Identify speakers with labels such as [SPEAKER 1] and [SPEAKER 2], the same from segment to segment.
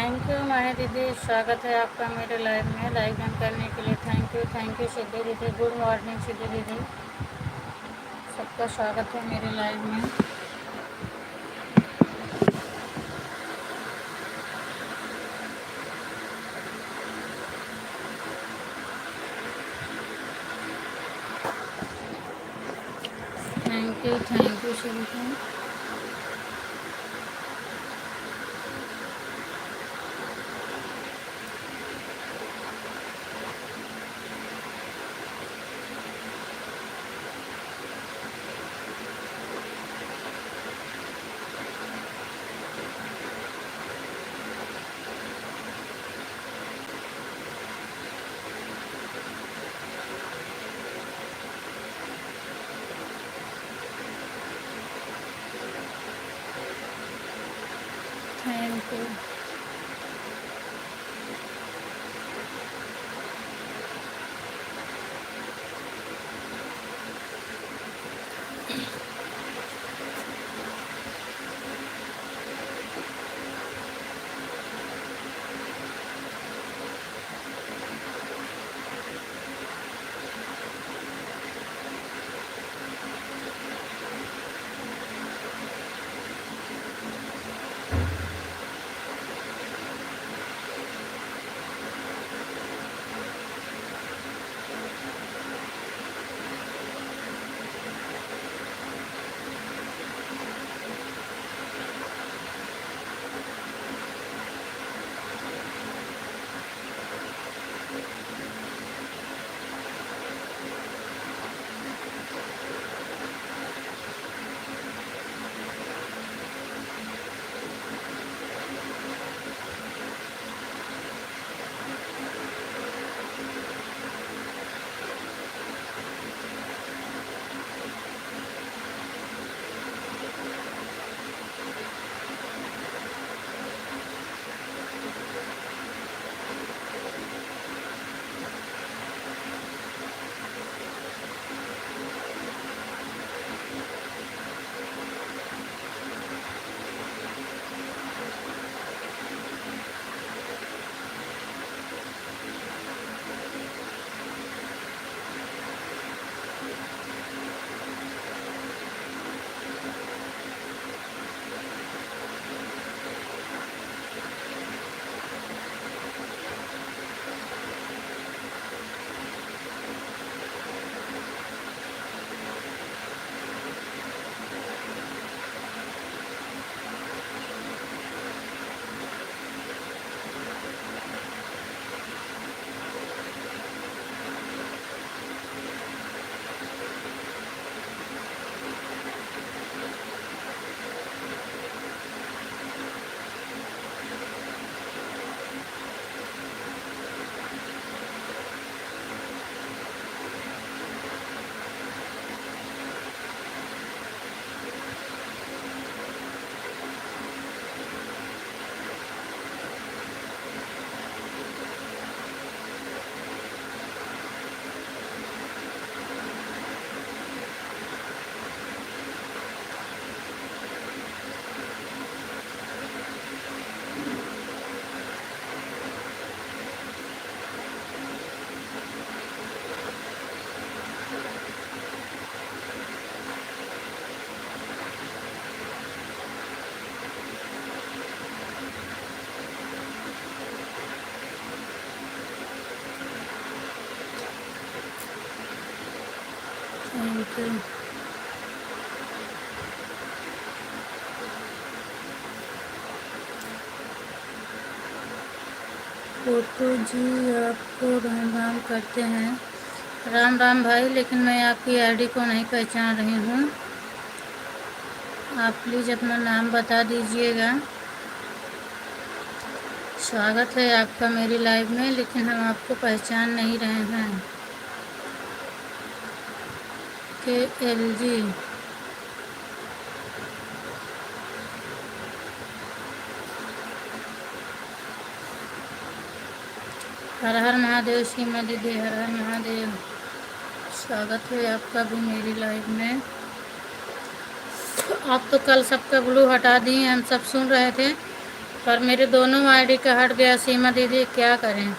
[SPEAKER 1] Thank you माही दीदी, स्वागत है आपका मेरे लाइव में। लाइव ज्वाइन करने के लिए थैंक यू सिद्धि दीदी। गुड मॉर्निंग सिद्धि दीदी, सबका स्वागत है मेरे लाइव में। Thank you Siddhi. Thank you. Thank you. Photo जी आपको राम राम करते हैं। राम राम भाई, लेकिन मैं आपकी आईडी को नहीं पहचान रही हूँ। आप प्लीज़ अपना नाम बता दीजिएगा। स्वागत है आपका मेरी लाइव में, लेकिन हम आपको पहचान नहीं रहे हैं। KLG, हर हर महादेव सीमा दीदी, हर हर महादेव। स्वागत है आपका भी मेरी लाइव में। आप तो कल सबका ब्लू हटा दिए, हम सब सुन रहे थे। पर मेरे दोनों आईडी का हट गया सीमा दीदी, क्या करें।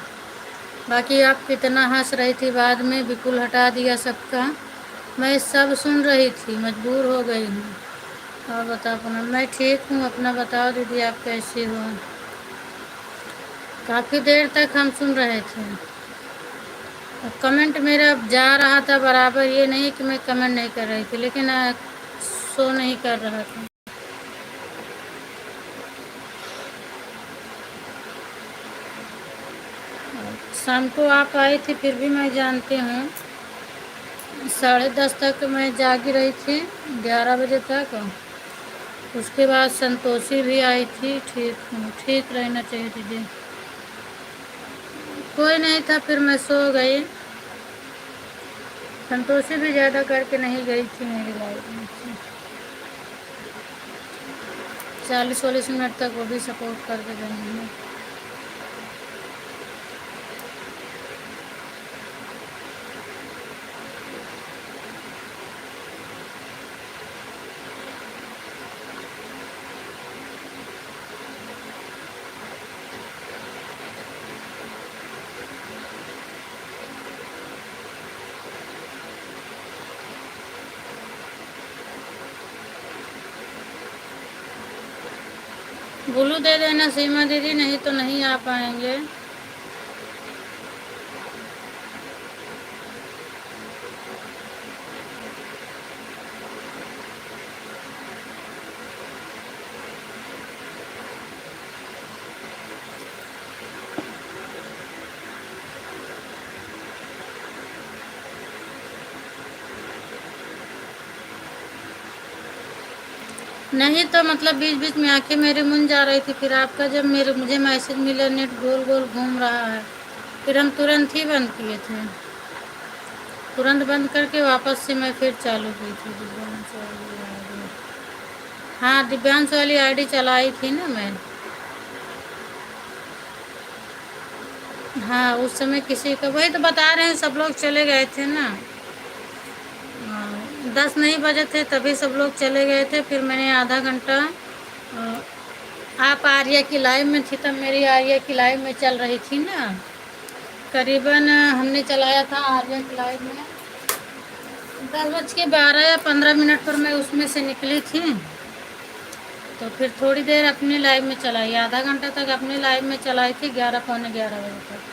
[SPEAKER 1] बाकी आप कितना हंस रही थी, बाद में बिल्कुल हटा दिया सबका। मैं सब सुन रही थी, मजबूर हो गई हूँ। और बताओ पूनम, मैं ठीक हूँ, अपना बताओ दीदी आप कैसी हो। काफ़ी देर तक हम सुन रहे थे। कमेंट मेरा जा रहा था बराबर, ये नहीं कि मैं कमेंट नहीं कर रही थी, लेकिन शो नहीं कर रहा था। शाम को आप आई थी, फिर भी मैं जानती हूँ 10:30 तक मैं जागी रही थी, 11 बजे तक। उसके बाद संतोषी भी आई थी। ठीक हूँ, ठीक रहना चाहिए दीदी। कोई नहीं था, फिर मैं सो गई। संतोषी भी ज़्यादा करके नहीं गई थी मेरी लाइफ में। 40-40 मिनट तक वो भी सपोर्ट करके गई हैं। ब्लू दे देना सीमा दीदी, नहीं तो नहीं आ पाएंगे। नहीं तो मतलब बीच बीच में आके मेरे मुन जा रही थी, फिर आपका जब मुझे मैसेज मिला नेट गोल गोल घूम रहा है, फिर हम तुरंत ही बंद किए थे। तुरंत बंद करके वापस से मैं फिर चालू की थी दिव्यांश वाली आईडी। हाँ, दिव्यांश वाली आईडी चलाई थी ना मैं। हाँ, उस समय किसी का, वही तो बता रहे हैं, सब लोग चले गए थे ना। 10 नहीं बजे थे तभी सब लोग चले गए थे। फिर मैंने आधा घंटा, आप आर्या की लाइव में थी तब मेरी आर्या की लाइव में चल रही थी ना, करीबन हमने चलाया था आर्या की लाइव में 10:12 या 15 मिनट पर मैं उसमें से निकली थी। तो फिर थोड़ी देर अपनी लाइव में चलाई, आधा घंटा तक अपनी लाइव में चलाई थी, 11 पौने 11 बजे तक।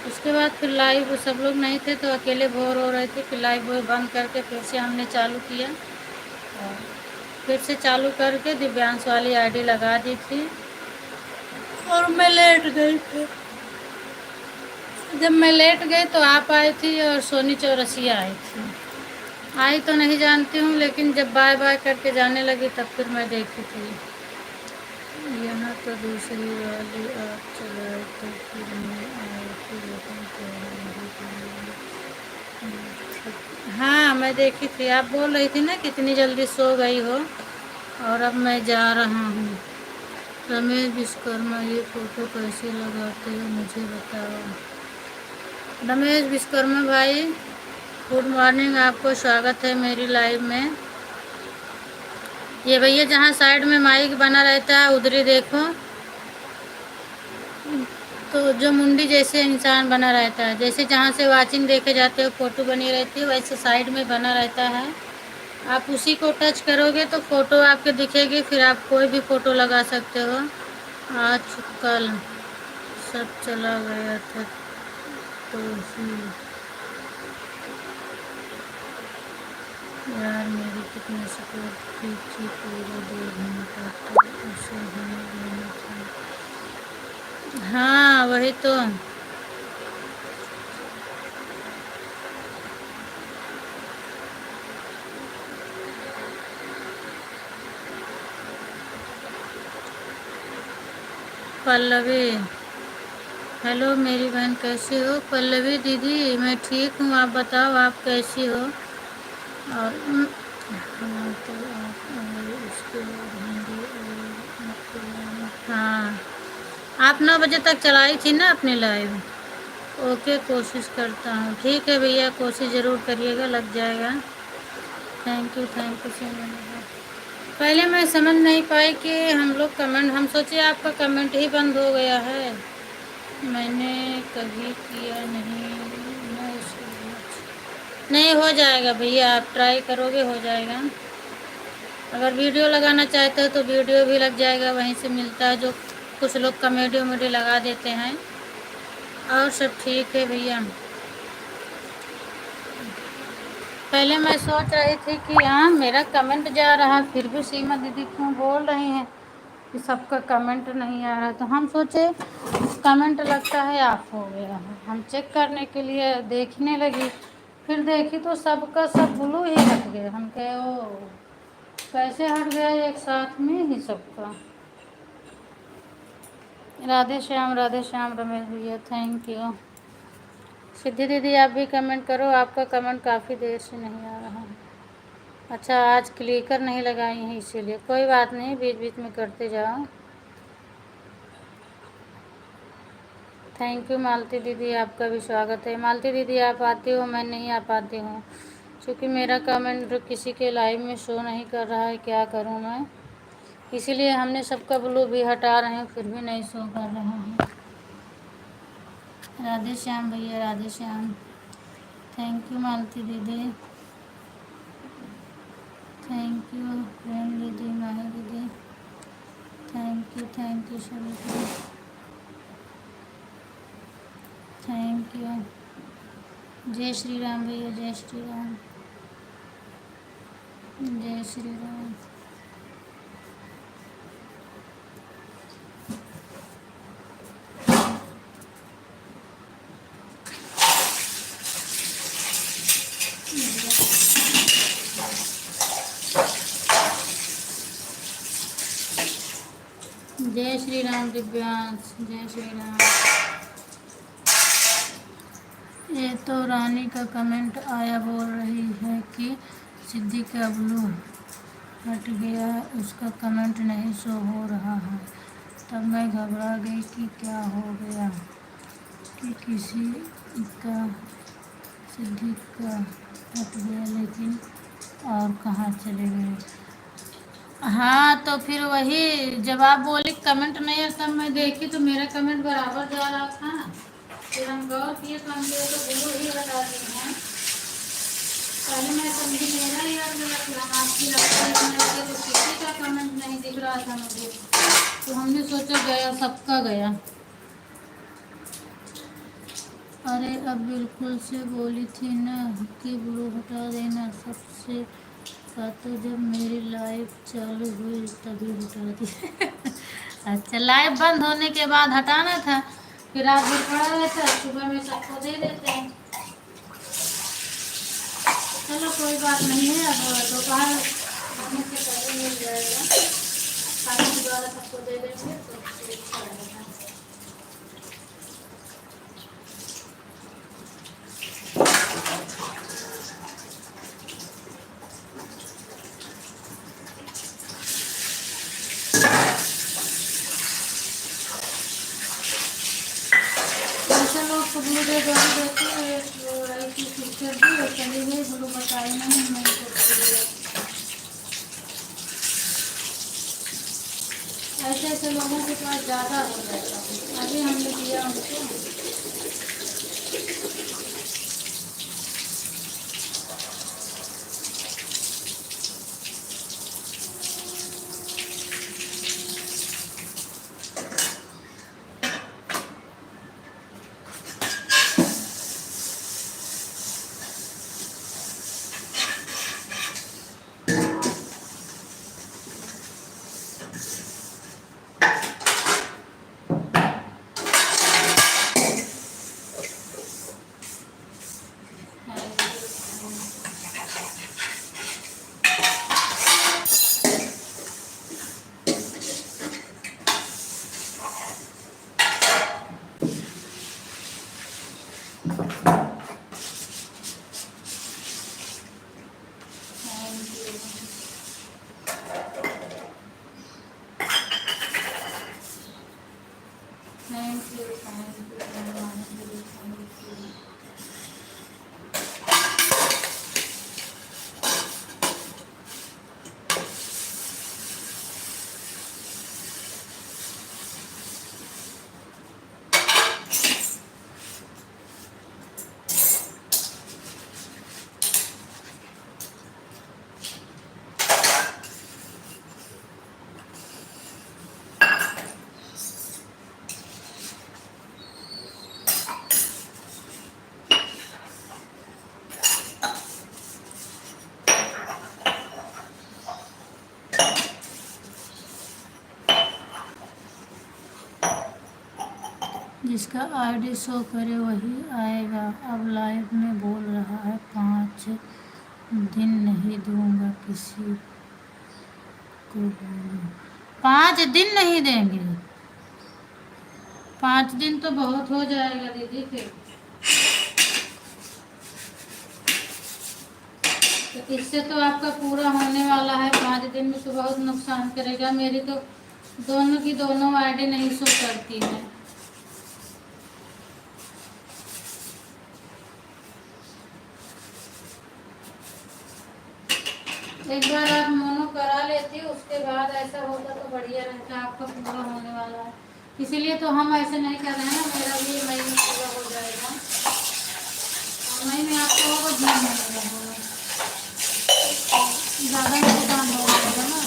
[SPEAKER 1] उसके बाद फिर लाइव सब लोग नहीं थे तो अकेले बोर हो रहे थे, फिर लाइव बंद करके फिर से हमने चालू किया। और फिर से चालू करके दिव्यांश वाली आईडी लगा दी थी और मैं लेट गई थी। जब मैं लेट गई तो आप आई थी और सोनी चौरसिया आई थी। आई तो नहीं जानती हूँ, लेकिन जब बाय बाय करके जाने लगी तब फिर मैं देखी थी। यहाँ तो दूसरी वाली आप चलाए तो फिर मैं आई थी, लेकिन हाँ मैं देखी थी। आप बोल रही थी ना कितनी जल्दी सो गई हो, और अब मैं जा रहा हूँ। रमेश विश्वकर्मा, ये फ़ोटो कैसे लगाते हो मुझे बताओ। रमेश विश्वकर्मा भाई, गुड मॉर्निंग, आपको स्वागत है मेरी लाइव में। ये भैया जहाँ साइड में माइक बना रहता है उधर ही देखो, तो जो मुंडी जैसे इंसान बना रहता है, जैसे जहाँ से वाचिंग देखे जाते हो फ़ोटो बनी रहती है, वैसे साइड में बना रहता है। आप उसी को टच करोगे तो फ़ोटो आपके दिखेगी, फिर आप कोई भी फ़ोटो लगा सकते हो। आज कल सब चला गया था तो यार मेरी कितनी सपोर्ट की थी, पूरा 2 घंटा तो उसे हमें लेना था। हाँ वही तो। पल्लवी, हेलो मेरी बहन, कैसी हो। पल्लवी दीदी मैं ठीक हूँ, आप बताओ आप कैसी हो। और हाँ तो आप उसके बाद हिंदी और हाँ, आप 9 बजे तक चलाई थी ना अपनी लाइव। ओके, कोशिश करता हूँ। ठीक है भैया, कोशिश ज़रूर करिएगा, लग जाएगा। Thank you so much. पहले मैं समझ नहीं पाई कि हम लोग कमेंट, हम सोचे आपका कमेंट ही बंद हो गया है। मैंने कभी किया नहीं। मैं नहीं, हो जाएगा भैया, आप ट्राई करोगे हो जाएगा। अगर वीडियो लगाना चाहते हो तो वीडियो भी लग जाएगा, वहीं से मिलता है। जो कुछ लोग कॉमेडी वमेडी लगा देते हैं। और सब ठीक है भैया। पहले मैं सोच रही थी कि हाँ मेरा कमेंट जा रहा, फिर भी सीमा दीदी क्यों बोल रही हैं कि सबका कमेंट नहीं आ रहा। तो हम सोचे कमेंट लगता है ऑफ हो गया है। हम चेक करने के लिए देखने लगी, फिर देखी तो सबका सब ब्लू ही हट गया। हम कहे ओ कैसे हट गया एक साथ में ही सबका। राधे श्याम रमेश भैया, थैंक यू। सिद्धि दीदी आप भी कमेंट करो, आपका कमेंट काफ़ी देर से नहीं आ रहा है। अच्छा, आज क्लिकर नहीं लगाई हैं इसीलिए। कोई बात नहीं, बीच बीच में करते जाओ। थैंक यू मालती दीदी, आपका भी स्वागत है। मालती दीदी आप आती हो, मैं नहीं आ पाती हूँ क्योंकि मेरा कमेंट किसी के लाइव में शो नहीं कर रहा है। क्या करूँ मैं, इसीलिए हमने सबका ब्लू भी हटा रहे हैं, फिर भी नहीं शो कर रहा है। राधे श्याम भैया, राधे श्याम, थैंक यू मालती दीदी, थैंक यू प्रेम दीदी, माही दीदी, थैंक यू सभी को, थैंक यू। जय श्री राम भैया, जय श्री राम, जय श्री राम। जय श्री राम दिव्यांश, जय श्री राम। ये तो रानी का कमेंट आया, बोल रही है कि सिद्धि का ब्लू हट गया, उसका कमेंट नहीं शो हो रहा है। तब मैं घबरा गई कि क्या हो गया, कि किसी का सिद्धि का हट गया, लेकिन और कहाँ चले गए। हाँ तो फिर वही जब आप बोली कमेंट नहीं है, तब मैं देखी तो मेरा कमेंट बराबर जा रहा था। फिर हम गौर किए तो हम तो ब्लू ही बता रहे हैं। पहले मैं समझी मेरा यार मेरा फिर आपकी लगता है तो किसी का कमेंट नहीं दिख रहा था मुझे, तो हमने सोचा गया सबका गया। अरे अब बिल्कुल से बोली थी ना कि ब्लू हटा देना सबसे का, तो जब मेरी लाइव चालू हुई तभी हटा दी। अच्छा, लाइव बंद होने के बाद हटाना था, फिर रात भर पड़ा रहता, सुबह में सबको दे देते हैं। चलो कोई बात नहीं है, अब दोपहर खाने से पहले मिल जाएगा, खाने के द्वारा सबको दे देंगे तो अच्छा रहेगा। ब्लू दे दो देती है ऐसी पिक्चर दी और चली गई, ब्लू बताई नहीं, मैंने ऐसे ऐसे लोगों के पास ज़्यादा हो जाता है। अभी हमने दिया उनको। जिसका आईडी शो करे वही आएगा। अब लाइव में बोल रहा है 5 दिन नहीं दूंगा किसी को बोलो। 5 दिन नहीं देंगे? 5 दिन तो बहुत हो जाएगा दीदी फिर। तो इससे तो आपका पूरा होने वाला है। 5 दिन में तो बहुत नुकसान करेगा। मेरी तो दोनों की दोनों आईडी नहीं शो करती है। एक बार आप मोनो करा लेती, उसके बाद ऐसा होता तो बढ़िया रहता। आपका पूरा होने वाला है, इसीलिए तो हम ऐसे नहीं कर रहे हैं ना। मेरा भी मई में पूरा हो जाएगा। मई में आपको होगा, जून में मेरा होगा, ज़्यादा मेरे काम हो जाएगा ना।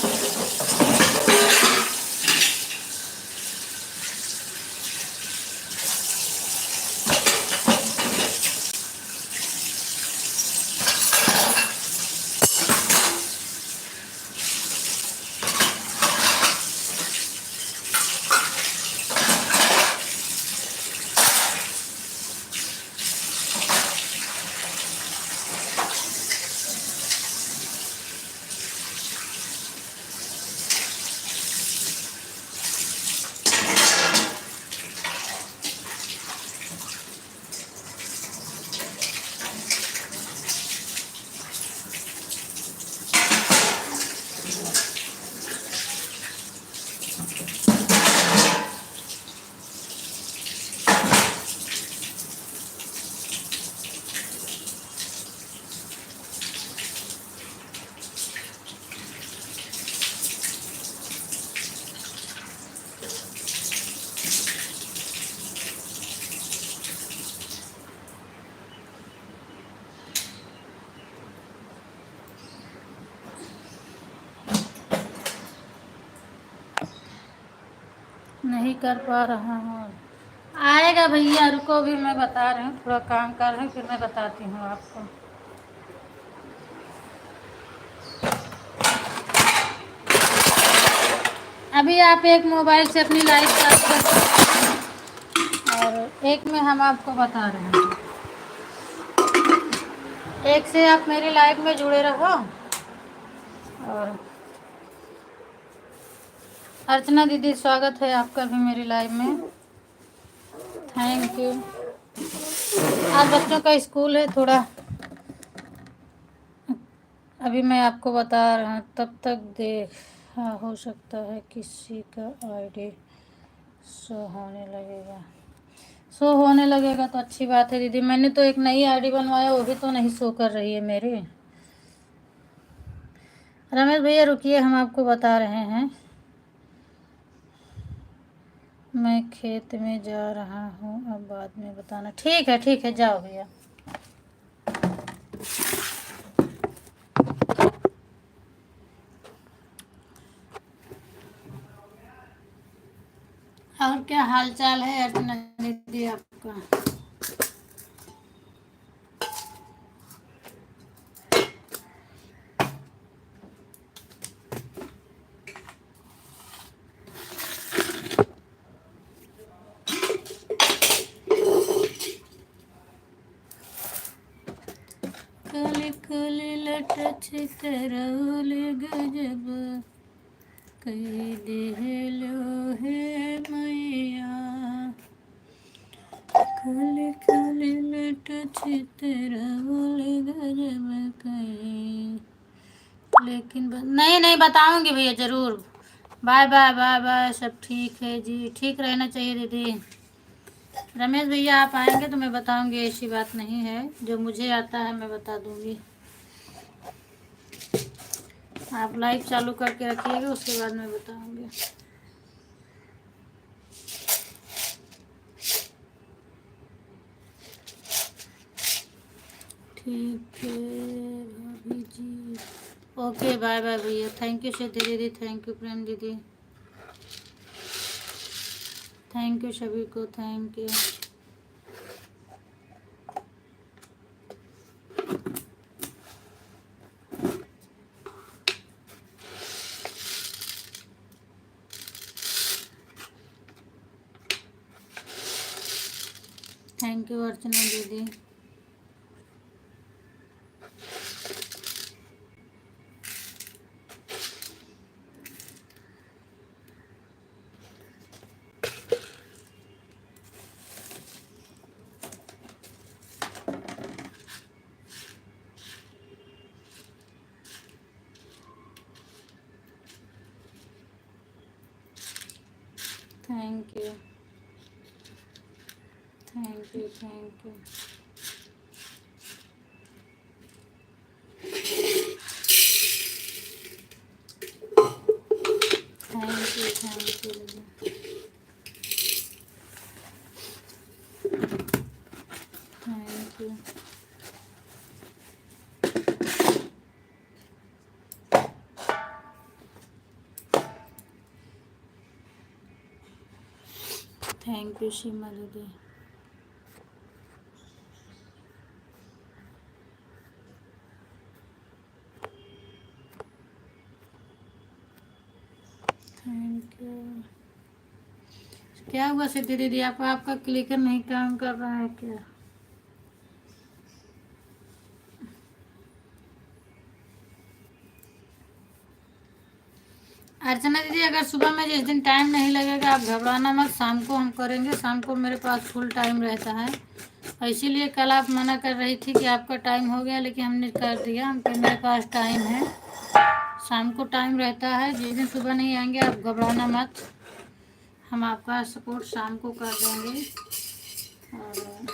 [SPEAKER 1] नहीं कर पा रहा हूँ। आएगा भैया, रुको, भी मैं बता रही हूँ, थोड़ा काम कर रही हूँ, फिर मैं बताती हूँ आपको। अभी आप एक मोबाइल से अपनी लाइव चालू कर सकते हैं और एक में हम आपको बता रहे हैं। एक से आप मेरी लाइव में जुड़े रहो। और अर्चना दीदी, स्वागत है आपका भी मेरी लाइव में। Thank you. आज बच्चों का स्कूल है थोड़ा, अभी मैं आपको बता रहा हूँ, तब तक देखा। हो सकता है किसी का आईडी शो होने लगेगा। शो होने लगेगा तो अच्छी बात है दीदी। मैंने तो एक नई आईडी बनवाया, वो भी तो नहीं शो कर रही है मेरी। रमेश भैया रुकिए, हम आपको बता रहे हैं। मैं खेत में जा रहा हूँ, अब बाद में बताना। ठीक है ठीक है, जाओ भैया। और क्या हाल चाल है अर्चना दीदी आपका? काले काले लट चितरौल गजब कई देहलो है मैया। काले काले लट चितरौल गजब कई। लेकिन नहीं नहीं, बताऊंगी भैया ज़रूर। Bye bye bye bye. सब ठीक है जी, ठीक रहना चाहिए दीदी। रमेश भैया आप आएंगे तो मैं बताऊंगी, ऐसी बात नहीं है। जो मुझे आता है मैं बता दूंगी। आप लाइव चालू करके रखिएगा, उसके बाद मैं बताऊंगी। ठीक है भाभी जी, ओके बाय बाय भैया। थैंक यू श्वेता दीदी, थैंक यू प्रेम दीदी, थैंक यू सभी को, thank you. Thank you Archana दीदी। Thank you thank you thank you. Thank you thank you दीदी। Thank you. Thank you Seema दीदी। Thank you. क्या हुआ सिद्धि दीदी, आपका क्लिकर नहीं काम कर रहा है क्या? अर्चना दीदी अगर सुबह में जिस दिन टाइम नहीं लगेगा आप घबराना मत, शाम को हम करेंगे। शाम को मेरे पास फुल टाइम रहता है, इसीलिए कल आप मना कर रही थी कि आपका टाइम हो गया, लेकिन हमने कर दिया। हम मेरे पास टाइम है, शाम को टाइम रहता है। जिस दिन सुबह नहीं आएंगे आप घबराना मत, हम आपका सपोर्ट शाम को कर देंगे। और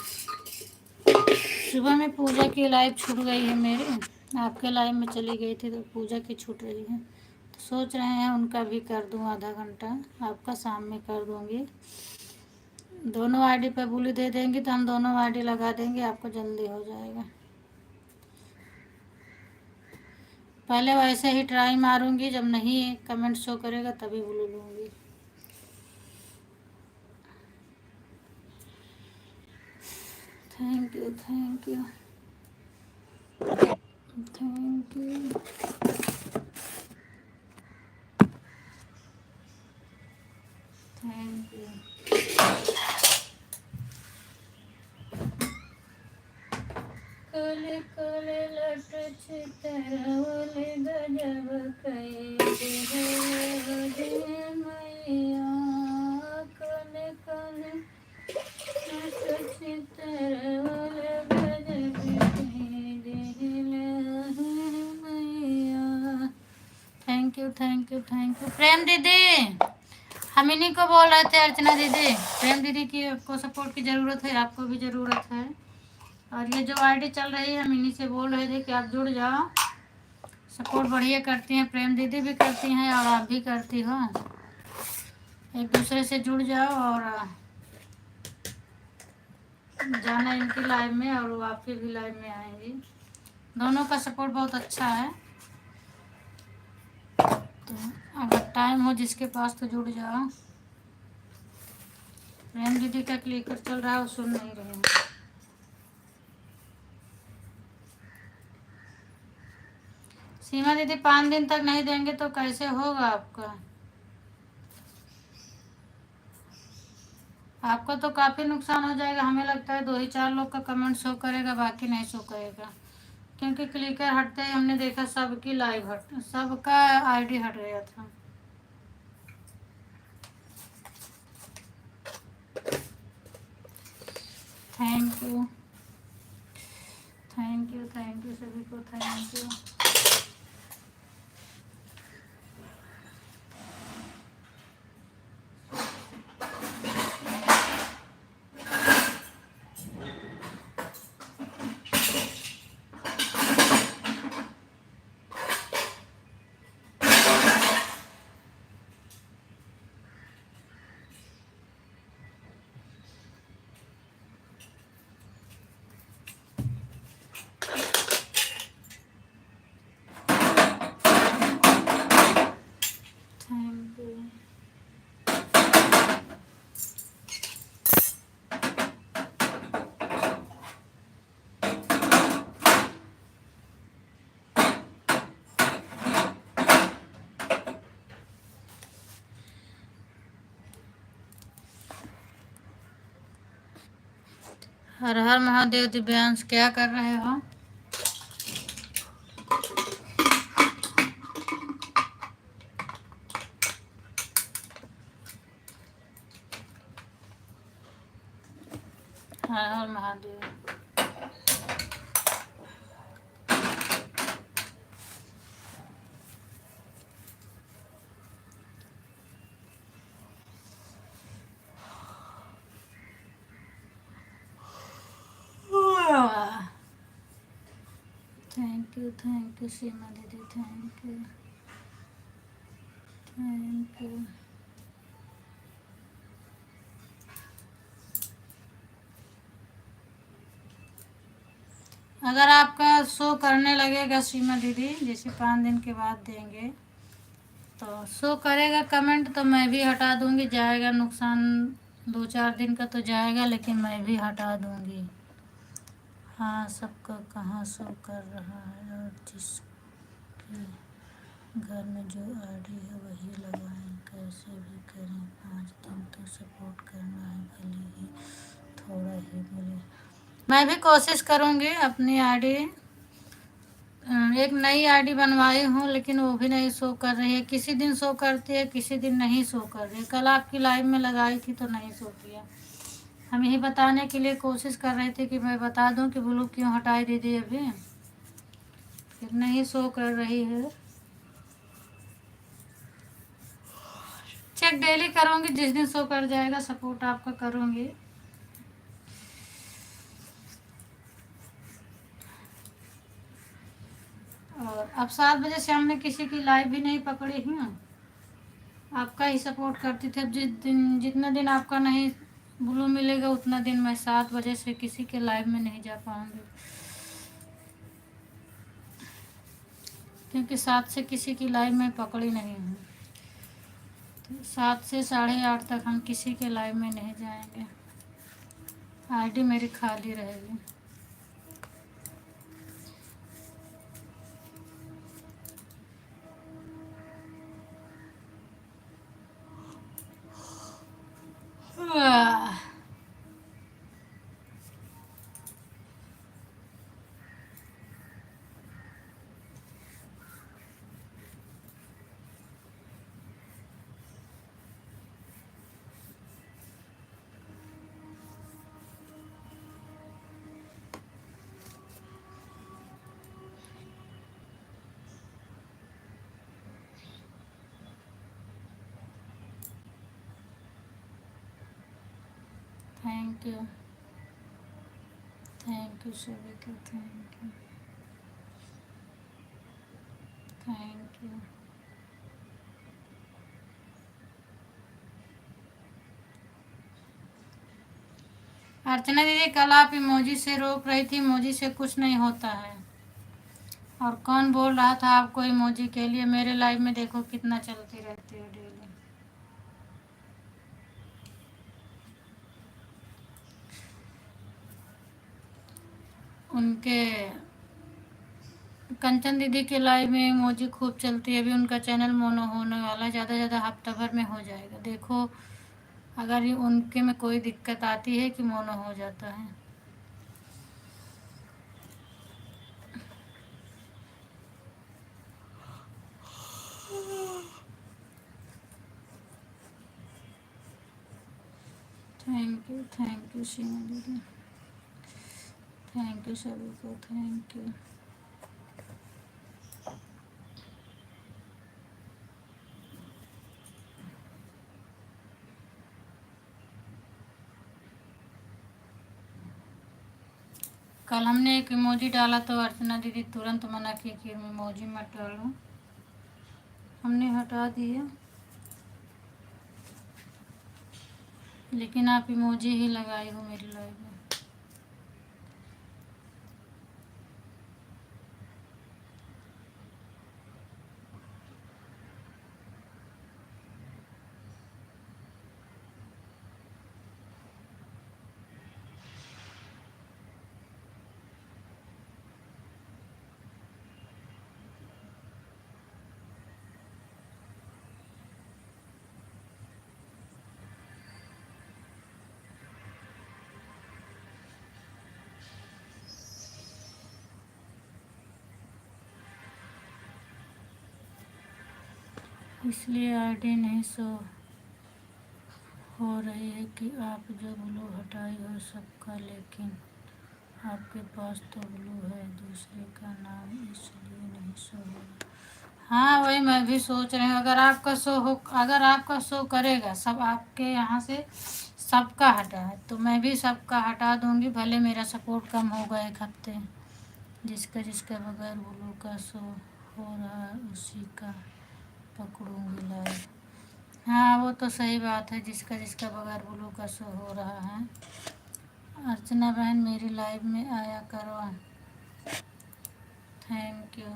[SPEAKER 1] सुबह में पूजा की लाइव छूट गई है मेरी, आपके लाइव में चली गई थी तो पूजा की छूट रही है, तो सोच रहे हैं उनका भी कर दूं आधा घंटा, आपका शाम में कर दूंगी। दोनों आईडी पे बोली दे देंगी तो हम दोनों आईडी लगा देंगे, आपको जल्दी हो जाएगा। पहले वैसे ही ट्राई मारूंगी, जब नहीं कमेंट शो करेगा तभी बोल लूँगी। Thank you thank you thank you. Thank you. कोले कोले लट चितरवले गजब कैदे है मैया, कोले कोले लट चितरवले गजब कैदे है मैया। Thank you thank you thank you. Prem दीदी, हम इन्हीं को बोल रहे थे अर्चना दीदी, प्रेम दीदी की को सपोर्ट की ज़रूरत है, आपको भी ज़रूरत है। और ये जो आईडी चल रही है हम इन्हीं से बोल रहे थे कि आप जुड़ जाओ, सपोर्ट बढ़िया करती हैं, प्रेम दीदी भी करती हैं और आप भी करती हो। एक दूसरे से जुड़ जाओ और जाना इनकी लाइव में और वो आपके भी लाइव में आएंगी। दोनों का सपोर्ट बहुत अच्छा है, तो अगर टाइम हो जिसके पास तो जुड़ जाओ। प्रेम दीदी का क्लिकर चल रहा है, वो सुन नहीं रहे हैं। सीमा दीदी 5 दिन तक नहीं देंगे तो कैसे होगा आपका? आपका तो काफ़ी नुकसान हो जाएगा। हमें लगता है 2 ही 4 लोग का कमेंट शो करेगा, बाकी नहीं शो करेगा, क्योंकि क्लिकर हटते ही हमने देखा सबकी लाइव हट, सबका आईडी हट गया था। Thank you thank you thank you सभी को, थैंक यू। हर हर महादेव। दिव्यांश क्या कर रहे हो? हर हर महादेव। थैंक यू सीमा दीदी, थैंक यू, थैंक यू। अगर आपका शो करने लगेगा सीमा दीदी, जैसे 5 दिन के बाद देंगे तो शो करेगा कमेंट, तो मैं भी हटा दूंगी। जाएगा नुकसान 2-4 दिन का तो जाएगा, लेकिन मैं भी हटा दूंगी। हाँ, सबका कहाँ शो कर रहा है, और जिसके घर में जो आईडी है वही लगाएं। कैसे भी करें, 5 दिन तो सपोर्ट करना है, भले ही थोड़ा ही मिले। मैं भी कोशिश करूँगी अपनी आईडी, एक नई आईडी बनवाई हूँ, लेकिन वो भी नहीं शो कर रही है। किसी दिन शो करती है, किसी दिन नहीं शो कर रही है। कल आपकी लाइव में लगाई थी तो नहीं शो किया। हम यही बताने के लिए कोशिश कर रहे थे कि मैं बता दूं कि ब्लू क्यों हटाई दीदी अभी, फिर नहीं शो कर रही है। चेक डेली करूँगी, जिस दिन शो कर जाएगा सपोर्ट आपका करूँगी। और अब 7 बजे से हमने किसी की लाइव भी नहीं पकड़ी हूँ, आपका ही सपोर्ट करती थी। अब जितना दिन आपका नहीं ब्लू मिलेगा उतना दिन मैं 7 बजे से किसी के लाइव में नहीं जा पाऊँगी, क्योंकि 7 से किसी की लाइव में पकड़ी नहीं हूँ। तो 7 से 8:30 तक हम किसी के लाइव में नहीं जाएंगे, आईडी मेरी खाली रहेगी। थैंक यू, थैंक यू सभी को, thank you, thank you. Archana दीदी, कल आप इमोजी से रोक रही थी, इमोजी से कुछ नहीं होता है। और कौन बोल रहा था आपको इमोजी के लिए? मेरे लाइव में देखो कितना चलती रहती है डेली। उनके कंचन दीदी के लाइव में इमोजी खूब चलती है। अभी उनका चैनल मोनो होने वाला, ज़्यादा से ज़्यादा हफ्ता भर में हो जाएगा। देखो अगर ये उनके में कोई दिक्कत आती है कि मोनो हो जाता है। थैंक यू सीमा दीदी, थैंक यू सभी को, थैंक यू। कल हमने एक इमोजी डाला तो अर्चना दीदी तुरंत मना की कि इमोजी मत डालो, हमने हटा दिया। लेकिन आप इमोजी ही लगाई हो मेरी लाइव में। इसलिए आईडी नहीं शो हो रही है कि आप जो ब्लू हटाई हो सबका, लेकिन आपके पास तो ब्लू है दूसरे का नाम, इसलिए नहीं शो हो रहा। हाँ वही मैं भी सोच रही हूँ, अगर आपका शो करेगा सब आपके यहाँ से सबका हटा है तो मैं भी सबका हटा दूँगी, भले मेरा सपोर्ट कम होगा एक हफ्ते। जिसका जिसका बगैर ब्लू का शो हो रहा है उसी का पकड़ूंगी लाइव। हाँ वो तो सही बात है, जिसका जिसका बगैर ब्लू का शो हो रहा है। अर्चना बहन मेरी लाइव में आया करो, थैंक यू।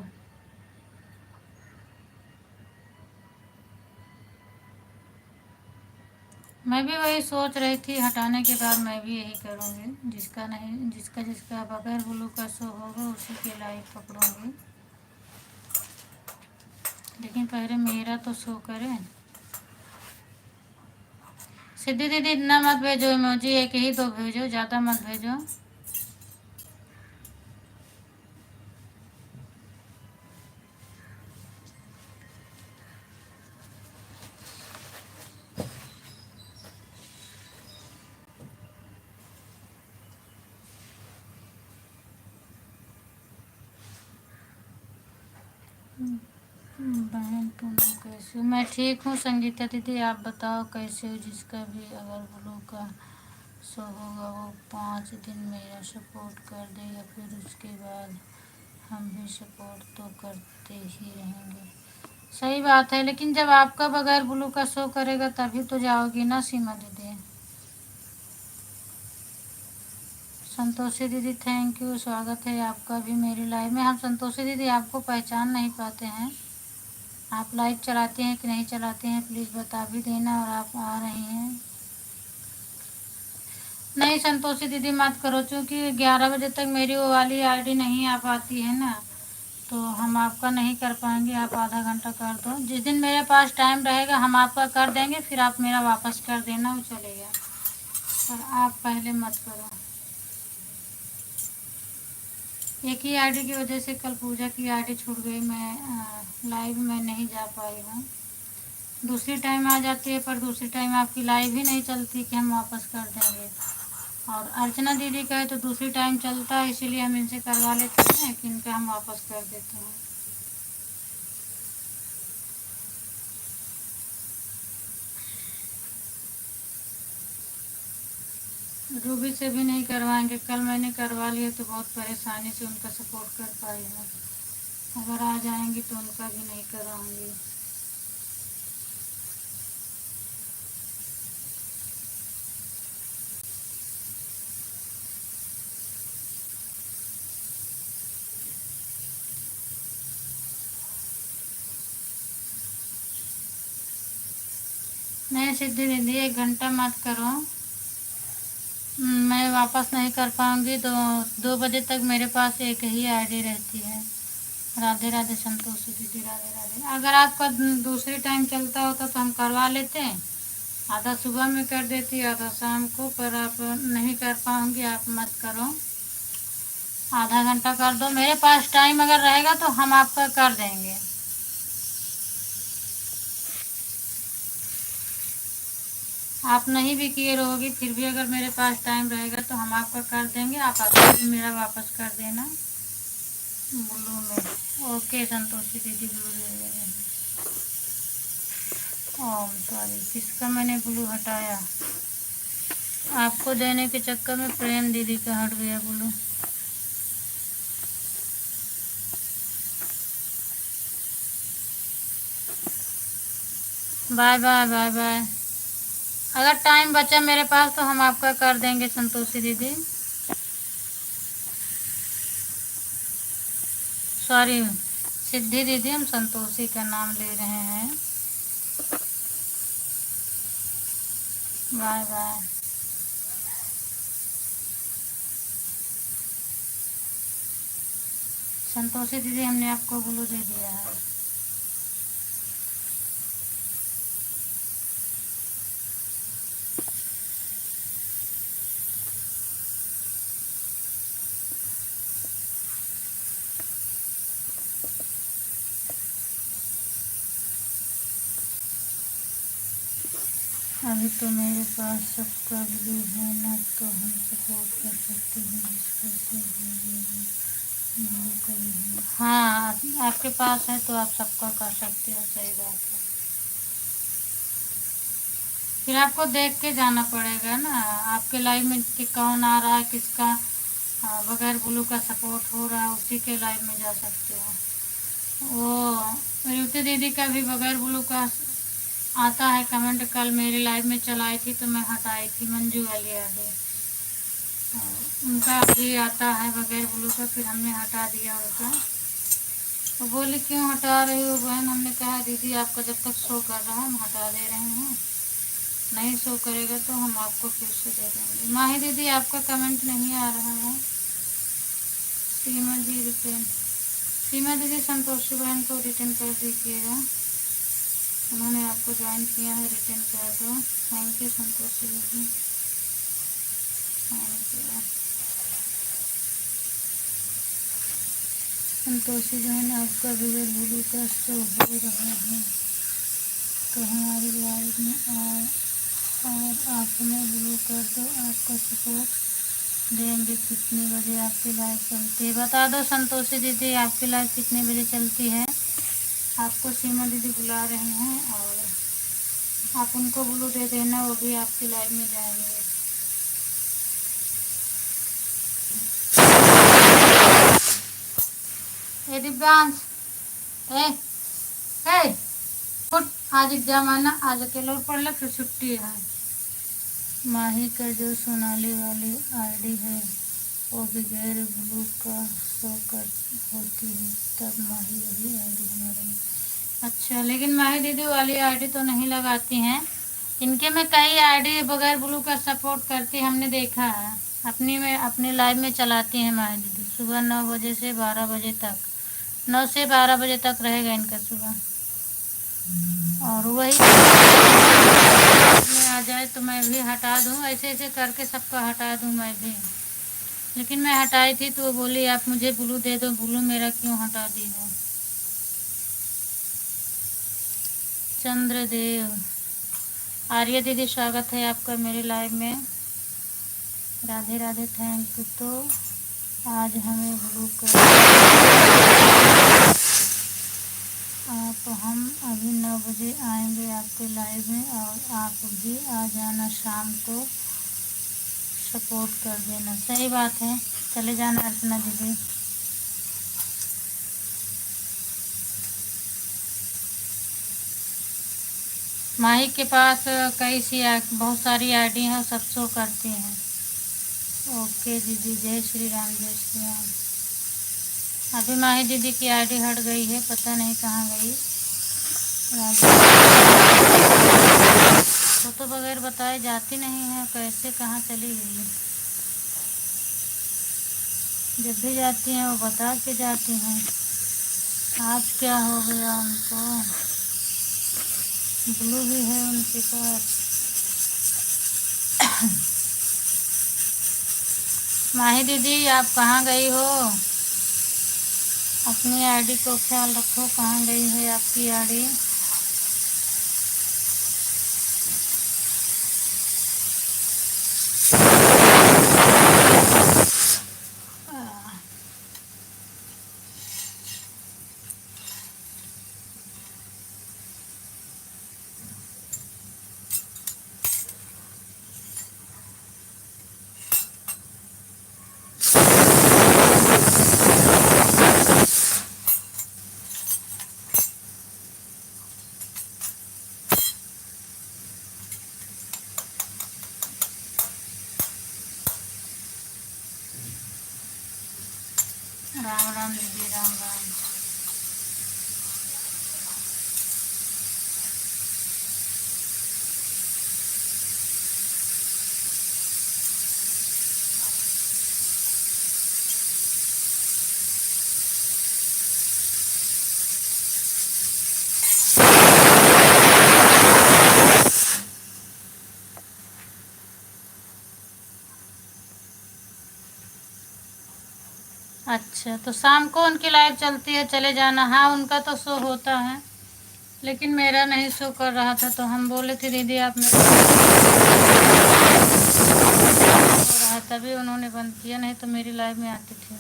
[SPEAKER 1] मैं भी वही सोच रही थी, हटाने के बाद मैं भी यही करूँगी, जिसका जिसका बगैर ब्लू का शो होगा उसी के लाइव पकड़ूँगी, लेकिन पहले मेरा तो शो करे। सिद्धि दीदी इतना मत भेजो इमोजी, एक ही दो भेजो, ज़्यादा मत भेजो। बहन तुम कैसे हो? मैं ठीक हूँ संगीता दीदी, आप बताओ कैसे हो? जिसका भी अगर ब्लू का शो होगा वो 5 दिन मेरा सपोर्ट कर देगा, फिर उसके बाद हम भी सपोर्ट तो करते ही रहेंगे। सही बात है, लेकिन जब आपका बगैर ब्लू का शो करेगा तभी तो जाओगी ना सीमा दीदी। संतोषी दीदी थैंक यू, स्वागत है आपका भी मेरी लाइव में। हम संतोषी दीदी आपको पहचान नहीं पाते हैं, आप लाइव चलाते हैं कि नहीं चलाते हैं प्लीज़ बता भी देना, और आप आ रही हैं। नहीं संतोषी दीदी मत करो, क्योंकि 11 बजे तक मेरी वो वाली आईडी नहीं आ पाती है ना, तो हम आपका नहीं कर पाएंगे। आप आधा घंटा कर दो, जिस दिन मेरे पास टाइम रहेगा हम आपका कर देंगे, फिर आप मेरा वापस कर देना, वो चलेगा, पर आप पहले मत करो। एक ही आईडी की वजह से कल पूजा की आईडी छूट गई, मैं लाइव में नहीं जा पाई हूँ। दूसरी टाइम आ जाती है, पर दूसरी टाइम आपकी लाइव ही नहीं चलती कि हम वापस कर देंगे। और अर्चना दीदी का है तो दूसरी टाइम चलता है, इसीलिए हम इनसे करवा लेते हैं कि इनका हम वापस कर देते हैं। रूबी से भी नहीं करवाएंगे, कल मैंने करवा लिया तो बहुत परेशानी से उनका सपोर्ट कर पाई हूँ, अगर आ जाएंगी तो उनका भी नहीं कराऊंगी। नहीं सिद्धि दीदी 1 घंटा मत करो, मैं वापस नहीं कर पाऊंगी, तो 2 बजे तक मेरे पास एक ही आईडी रहती है। राधे राधे संतोषी दीदी, राधे राधे। अगर आपका दूसरी टाइम चलता होता तो हम करवा लेते, आधा सुबह में कर देती आधा शाम को, पर आप नहीं कर पाऊंगी, आप मत करो। आधा घंटा कर दो, मेरे पास टाइम अगर रहेगा तो हम आपका कर देंगे। आप नहीं भी किए रहोगी फिर भी अगर मेरे पास टाइम रहेगा तो हम आपका कर देंगे, आप आके मेरा वापस कर देना ब्लू में। ओके संतोषी दीदी ब्लू दे देंगे। ओम सॉरी, किसका मैंने ब्लू हटाया? आपको देने के चक्कर में प्रेम दीदी का हट गया blue. Bye bye bye bye. अगर टाइम बचा मेरे पास तो हम आपका कर देंगे संतोषी दीदी। सॉरी सिद्धि दीदी, हम संतोषी का नाम ले रहे हैं। Bye bye. संतोषी दीदी हमने आपको ब्लू दे दिया है। अभी तो मेरे पास सबका ब्लू है ना, तो हम सपोर्ट कर सकते हैं जिसका से ब्लू का ही है। हाँ, आपके पास है तो आप सबका कर सकते हो, सही बात है। फिर आपको देख के जाना पड़ेगा ना, आपके लाइव में कि कौन आ रहा है, किसका बगैर ब्लू का सपोर्ट हो रहा है, उसी के लाइव में जा सकते हो। वो युवती दीदी का भी बगैर ब्लू का आता है कमेंट, कल मेरी लाइव में चलाई थी तो मैं हटाई थी, मंजू वाली आगे उनका भी आता है बगैर ब्लू का, फिर हमने हटा दिया उनका। तो बोली क्यों हटा रही हो बहन, हमने कहा दीदी आपका जब तक शो कर रहा है हम हटा दे रहे हैं, नहीं शो करेगा तो हम आपको फिर से दे देंगे। माही दीदी आपका कमेंट नहीं आ रहा है। सीमा जी रिटर्न, सीमा दीदी संतोषी बहन को रिटर्न कर दीजिएगा, उन्होंने आपको ज्वाइन किया है, रिटर्न कर दो। थैंक यू संतोषी दीदी, थैंक यू। संतोषी बहन आपका बगैर ब्लू का शो हो रहा है तो हमारी लाइव में आओ और आपने ब्लू कर दो, आपका सपोर्ट देंगे। कितने बजे आपकी लाइव चलती है बता दो संतोषी दीदी, आपकी लाइव कितने बजे चलती है। आपको सीमा दीदी बुला रहे हैं और आप उनको ब्लू दे देना, वो भी आपकी लाइव में जाएंगे। ए दिव्यांश, ए ए उठ, आज एग्जाम आना, आज अकेले पढ़ ले, फिर छुट्टी है। माही का जो सोनाली वाली आईडी है वो बगैर ब्लू का शो कर होती है, तब माही वही आईडी हमारे में। अच्छा, लेकिन माही दीदी वाली आईडी तो नहीं लगाती हैं, इनके में कई आईडी बगैर ब्लू का सपोर्ट करती, हमने देखा है। अपनी में अपनी लाइव में चलाती हैं माही दीदी, सुबह 9 बजे से 12 बजे तक, 9 से 12 बजे तक रहेगा इनका सुबह। और वही में आ जाए तो मैं भी हटा दूं, ऐसे ऐसे करके सबका हटा दूं मैं भी। लेकिन मैं हटाई थी तो वो बोली आप मुझे ब्लू दे दो, ब्लू मेरा क्यों हटा दी हो। चंद्रदेव, आर्य दीदी स्वागत है आपका मेरे लाइव में, राधे राधे, थैंक यू। तो आज हमें ब्लू कर आप, हम अभी 9 बजे आएंगे आपके लाइव में और आप भी आ जाना शाम को, सपोर्ट कर देना। सही बात है, चले जाना अर्चना दीदी। माही के पास बहुत सारी आईडी हैं, सब शो करती हैं। ओके दीदी, जय श्री राम, जय श्री राम। अभी माही दीदी की आईडी हट गई है, पता नहीं कहाँ गई। वो तो बगैर बताए जाती नहीं है, कैसे कहाँ चली गई। जब भी जाती हैं वो बता के जाती हैं। आज क्या हो गया उनको, ब्लू भी है उनके पास। माही दीदी आप कहाँ गई हो, अपनी आईडी को ख्याल रखो, कहाँ गई है आपकी आईडी। राम राम दीदी, राम राम। अच्छा, तो शाम को उनकी लाइव चलती है, चले जाना। हाँ, उनका तो शो होता है, लेकिन मेरा नहीं शो कर रहा था, तो हम बोले थे दीदी आप मेरा हो रहा, तभी उन्होंने बंद किया, नहीं तो मेरी लाइव में आती थी।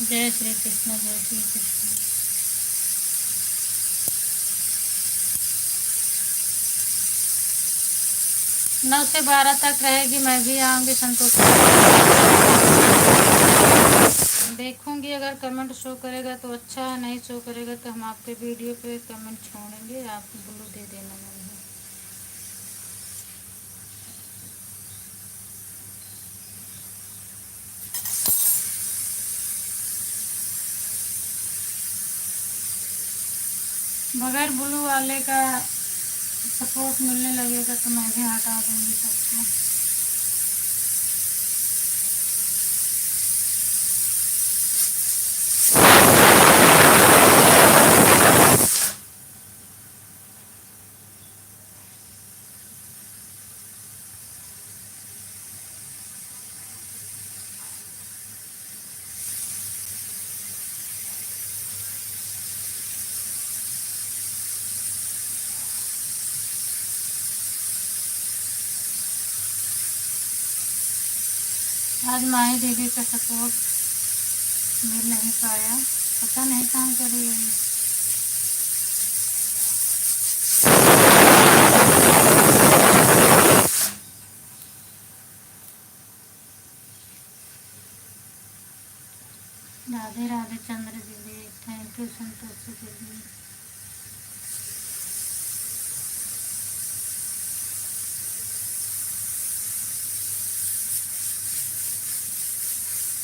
[SPEAKER 1] जय श्री कृष्ण, जय श्री कृष्ण। 9 से 12 तक रहेगी, मैं भी आऊँगी संतोष। देखूंगी, अगर कमेंट शो करेगा तो अच्छा है, नहीं शो करेगा तो हम आपके वीडियो पे कमेंट छोड़ेंगे, आप ब्लू दे देना मुझे। बगैर ब्लू वाले का सपोर्ट मिलने लगेगा तो मैं भी हटा दूंगी सबको। आज माही दीदी का सपोर्ट मिल नहीं पाया, पता नहीं कहाँ करी है। राधे राधे चंद्र दीदी, थैंक यू संतोष दीदी।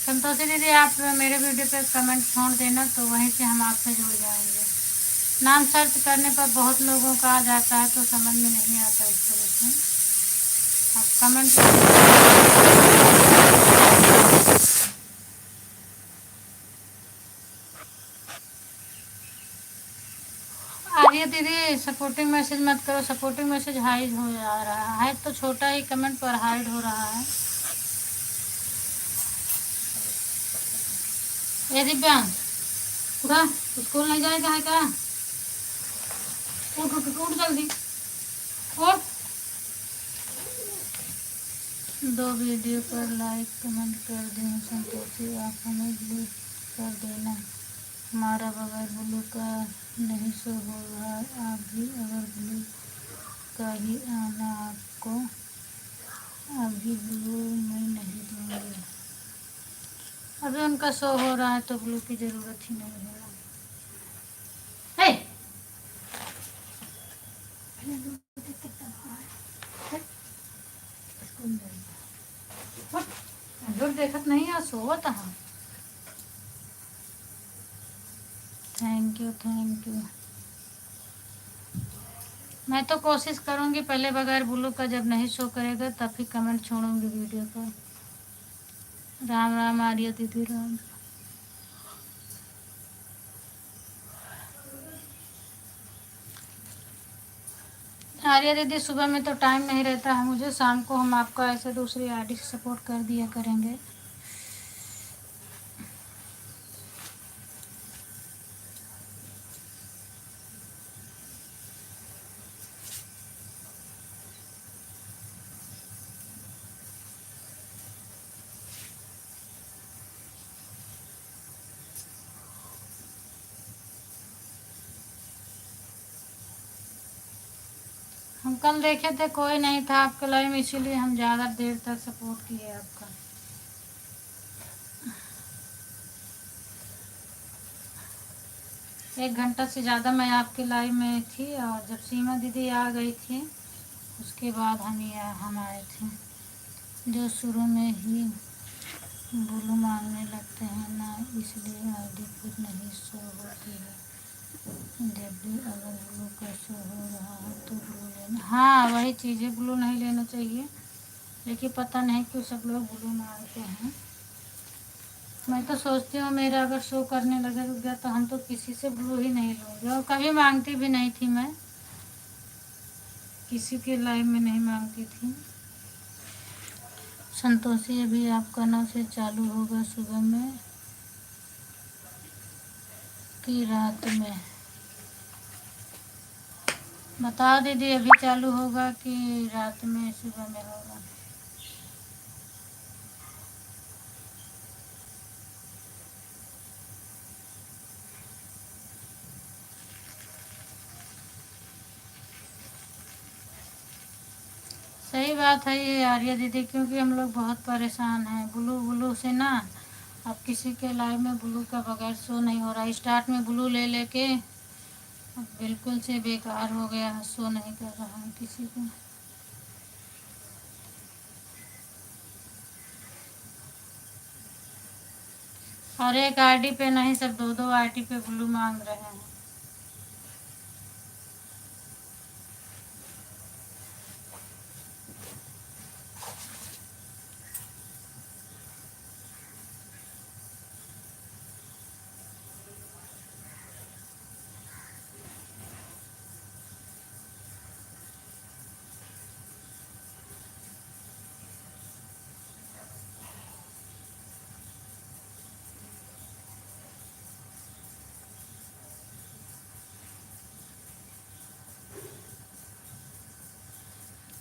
[SPEAKER 1] संतोषी दीदी आप मेरे वीडियो पे कमेंट छोड़ देना, तो वहीं से हम आपसे जुड़ जाएंगे। नाम सर्च करने पर बहुत लोगों का आ जाता है, तो समझ में नहीं आता इस तरह से। आप कमेंट आर्य दीदी सपोर्टिंग मैसेज मत करो, सपोर्टिंग मैसेज हाइड हो जा रहा है, तो छोटा ही कमेंट पर हाइड हो रहा है। ये दिव्यांग उठा, स्कूल नहीं जाएगा है क्या? उठ उठ उठ जल्दी उठ। 2 वीडियो पर लाइक कमेंट कर दें संतोषी, आप हमें ब्लू कर देना, हमारा बगैर ब्लू का नहीं शो हो रहा, आप भी अगर ब्लू का ही आना आपको, अभी ब्लू में नहीं दूंगी। अभी उनका शो हो रहा है तो ब्लू की ज़रूरत ही नहीं है। देखत नहीं आ सोवत हाँ। Thank you thank you. मैं तो कोशिश करूंगी पहले बगैर ब्लू का जब नहीं शो करेगा तब ही कमेंट छोड़ूंगी वीडियो पर। राम राम आर्य दीदी राम। आर्य दीदी सुबह में तो टाइम नहीं रहता है मुझे, शाम को हम आपको ऐसे दूसरी आईडी से सपोर्ट कर दिया करेंगे। हम कल देखे थे कोई नहीं था आपके लाइव में, इसीलिए हम ज़्यादा देर तक सपोर्ट किए आपका। एक घंटा से ज़्यादा मैं आपके लाइव में थी, और जब सीमा दीदी आ गई थी उसके बाद हम आए थे। जो शुरू में ही ब्लू मांगने लगते हैं ना, इसलिए आईडी फिर नहीं शो होती है। जब भी अगर ब्लू का शो हो रहा है तो ब्लू लेना, हाँ वही चीज़ है, ब्लू नहीं लेना चाहिए, लेकिन पता नहीं क्यों सब लोग ब्लू मांगते हैं। मैं तो सोचती हूँ मेरा अगर शो करने लगे रुक गया तो हम तो किसी से ब्लू ही नहीं लूँगी, और कभी मांगती भी नहीं थी, मैं किसी के लाइव में नहीं मांगती थी। संतोषी अभी आपका नाम से चालू होगा सुबह में कि रात में? बताओ दीदी, अभी चालू होगा कि रात में सुबह में होगा? सही बात है ये आर्या दीदी, क्योंकि हम लोग बहुत परेशान हैं ब्लू ब्लू से ना। अब किसी के लाइव में ब्लू का बगैर शो नहीं हो रहा। स्टार्ट में ब्लू ले लेके अब बिल्कुल से बेकार हो गया है, शो नहीं कर रहा है किसी को। और एक आईडी पे नहीं, सब दो दो आईडी पे ब्लू मांग रहे हैं।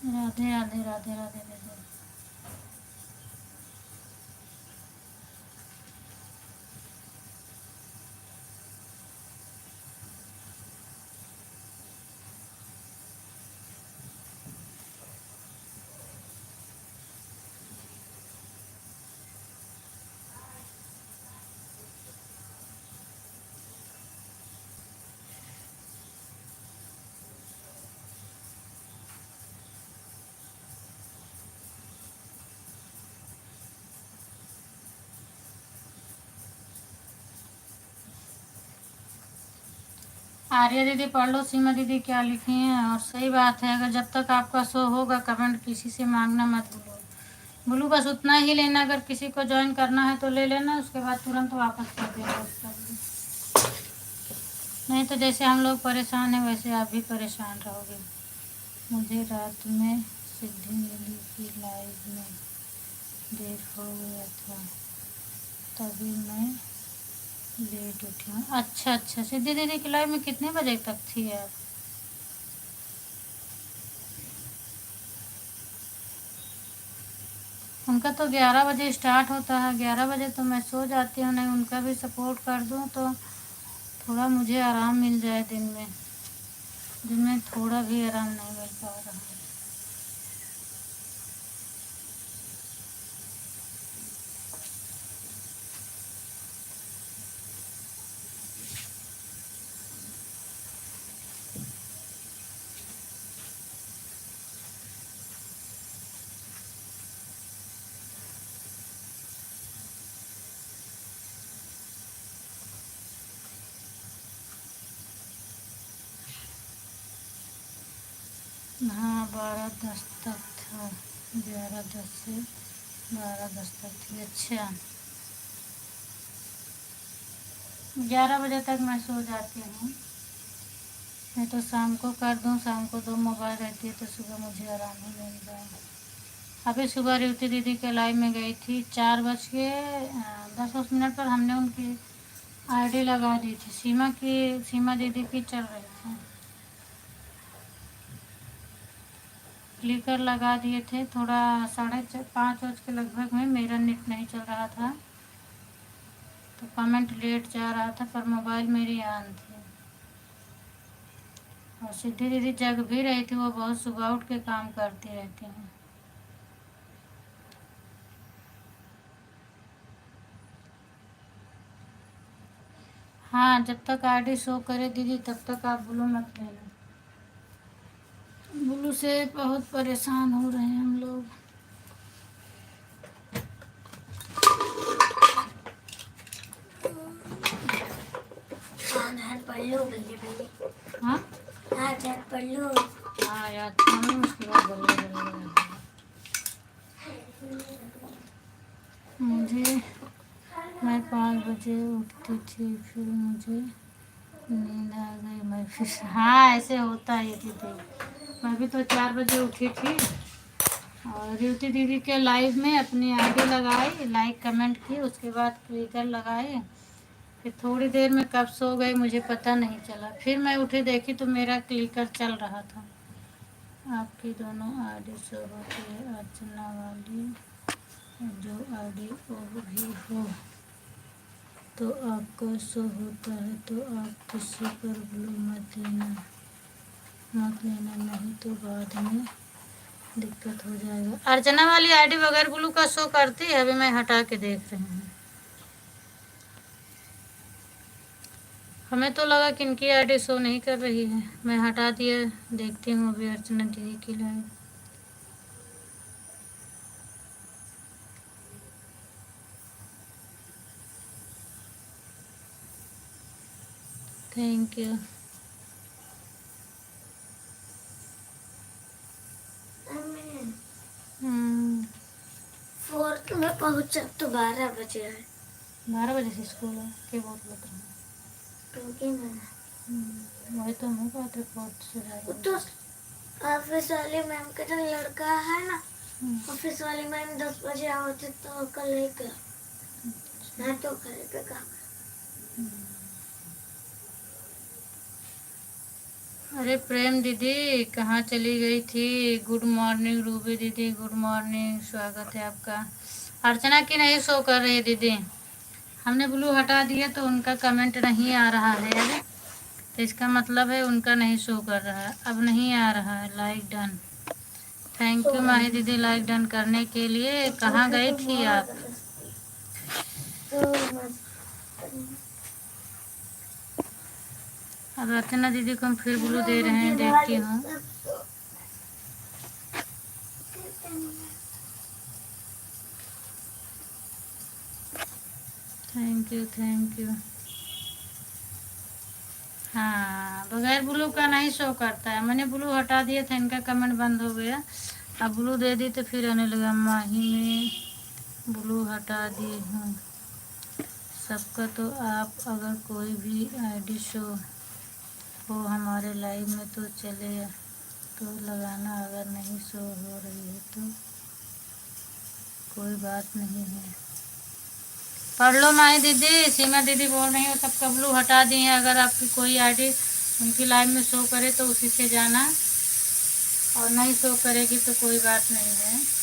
[SPEAKER 1] राधे राधे राधे राधे राधे। आर्या दीदी पढ़ लो सीमा दीदी क्या लिखी हैं। और सही बात है, अगर जब तक आपका शो होगा कमेंट किसी से मांगना मत भूलो। ब्लू बस उतना ही लेना, अगर किसी को ज्वाइन करना है तो ले लेना, उसके बाद तुरंत वापस कर देना उसका भी। नहीं तो जैसे हम लोग परेशान हैं वैसे आप भी परेशान रहोगे। मुझे रात में सिद्धि मिली कि लाइव में देर हो गया था, तभी मैं लेट उठी हूँ। अच्छा अच्छा, सिद्धि दीदी की लाइव में कितने बजे तक थी आप? उनका तो 11 बजे स्टार्ट होता है। 11 बजे तो मैं सो जाती हूँ। नहीं उनका भी सपोर्ट कर दूँ तो थोड़ा मुझे आराम मिल जाए। दिन में थोड़ा भी आराम नहीं मिल पा रहा है। हाँ 12:10 तक था, 11:10 से 12:10 तक थी। अच्छा 11 बजे तक मैं सो जाती हूँ। मैं तो शाम को कर दूँ, शाम को 2 मोबाइल रहती है तो सुबह मुझे आराम ही मिल जाए। अभी सुबह रेवती दीदी के लाइव में गई थी, 4:10 पर हमने उनकी आईडी लगा दी थी। सीमा दीदी की चल रही थी, क्लिकर लगा दिए थे। थोड़ा 5:30 के लगभग में मेरा नेट नहीं चल रहा था तो कमेंट लेट जा रहा था, पर मोबाइल मेरी ऑन थी। और सिद्धि दीदी जग भी रही थी, वो बहुत सुबह उठ के काम करती रहती हैं। हाँ जब तक आईडी शो करे दीदी तब तक आप ब्लू मत लेना। ब्लू से बहुत परेशान हो रहे हैं हम लोग।
[SPEAKER 2] पढ़ लो बल्ले बल्ले।
[SPEAKER 1] हाँ
[SPEAKER 2] हाँ पढ़ लो।
[SPEAKER 1] हाँ याद उसके बाद बल्ले बल्ले। मुझे मैं 5 बजे उठती थी, फिर मुझे नींद आ गई, मैं फिर हाँ ऐसे होता है दीदी। मैं भी तो 4 बजे उठी थी और रेवती दीदी के लाइव में अपनी आईडी लगाई, लाइक कमेंट की, उसके बाद क्लिकर लगाए, फिर थोड़ी देर में कब सो गई मुझे पता नहीं चला। फिर मैं उठी देखी तो मेरा क्लिकर चल रहा था। आपकी दोनों आईडी शो होती है, अर्चना वाली जो आईडी वो भी हो तो आपका शो होता है, तो आप किसी पर ब्लू मत लेना, नहीं तो बाद में दिक्कत हो जाएगा। अर्चना वाली आईडी बगैर ब्लू का शो करती है, अभी मैं हटा के देख रही हूँ। हमें तो लगा कि इनकी आईडी शो नहीं कर रही है, मैं हटा दिया, देखती हूँ अभी अर्चना दीदी की लाइव। Thank you.
[SPEAKER 2] फोर्थ में पहुंचा तो 12 बजे है।
[SPEAKER 1] 12 बजे से स्कूल है, क्या बहुत लग रहा है।
[SPEAKER 2] क्योंकि मैं
[SPEAKER 1] वही तो मैं बात रिपोर्ट से
[SPEAKER 2] तो ऑफिस वाली मैम का जो लड़का है ना, ऑफिस वाली मैम 10 बजे आते तो कल नहीं कर, मैं तो घर पे काम।
[SPEAKER 1] अरे प्रेम दीदी कहाँ चली गई थी? गुड मॉर्निंग रूबी दीदी, गुड मॉर्निंग, स्वागत है आपका। अर्चना की नहीं शो कर रही दीदी, हमने ब्लू हटा दिया तो उनका कमेंट नहीं आ रहा है, तो इसका मतलब है उनका नहीं शो कर रहा है, अब नहीं आ रहा है। लाइक डन, थैंक यू माही दीदी लाइक डन करने के लिए। कहाँ गई थी आप? अब अर्चना दीदी को हम फिर ब्लू दे रहे हैं, देखती हूँ। Thank you thank you. हाँ बगैर ब्लू का नहीं शो करता है, मैंने ब्लू हटा दिया था, इनका कमेंट बंद हो गया, अब ब्लू दे दी तो फिर आने लगा। माही में ब्लू हटा दी हूँ सबका, तो आप अगर कोई भी आईडी शो हो हमारे लाइव में तो चले तो लगाना, अगर नहीं शो हो रही है तो कोई बात नहीं है। पढ़ लो माही दीदी, सीमा दीदी बोल रही हो सबका ब्लू हटा दी है, अगर आपकी कोई आईडी उनकी लाइव में शो करे तो उसी से जाना, और नहीं शो करेगी तो कोई बात नहीं है।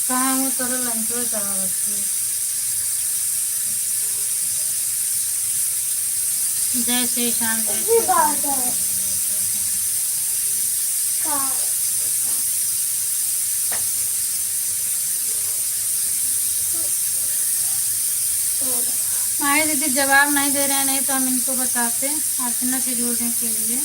[SPEAKER 1] कहाँ हूँ तो लंच में कहाँ बच्ची। जय श्री श्याम, जय श्री श्याम। माही दीदी जवाब नहीं दे रहे हैं, नहीं तो हम इनको बताते अर्चना से जोड़ने के लिए।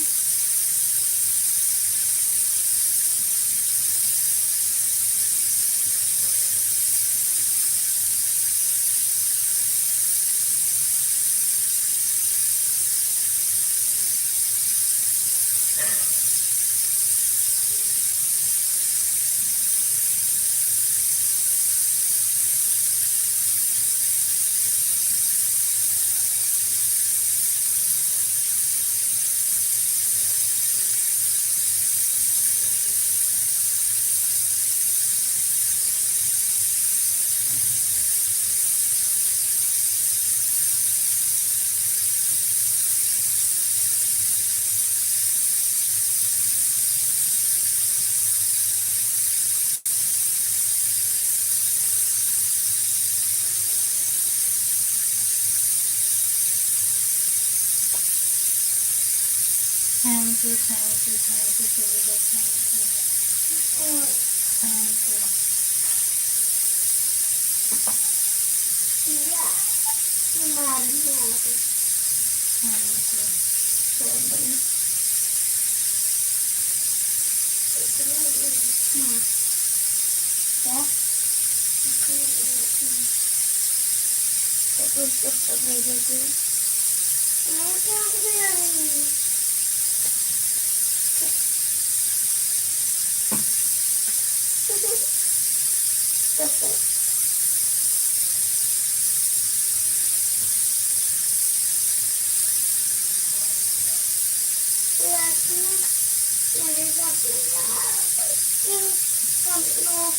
[SPEAKER 1] Thank you thank you thank you thank you thank you.
[SPEAKER 2] या मारने आ गई क्या तो मेरे को मैं क्या कर रही हूँ मेरे साथ हम लोग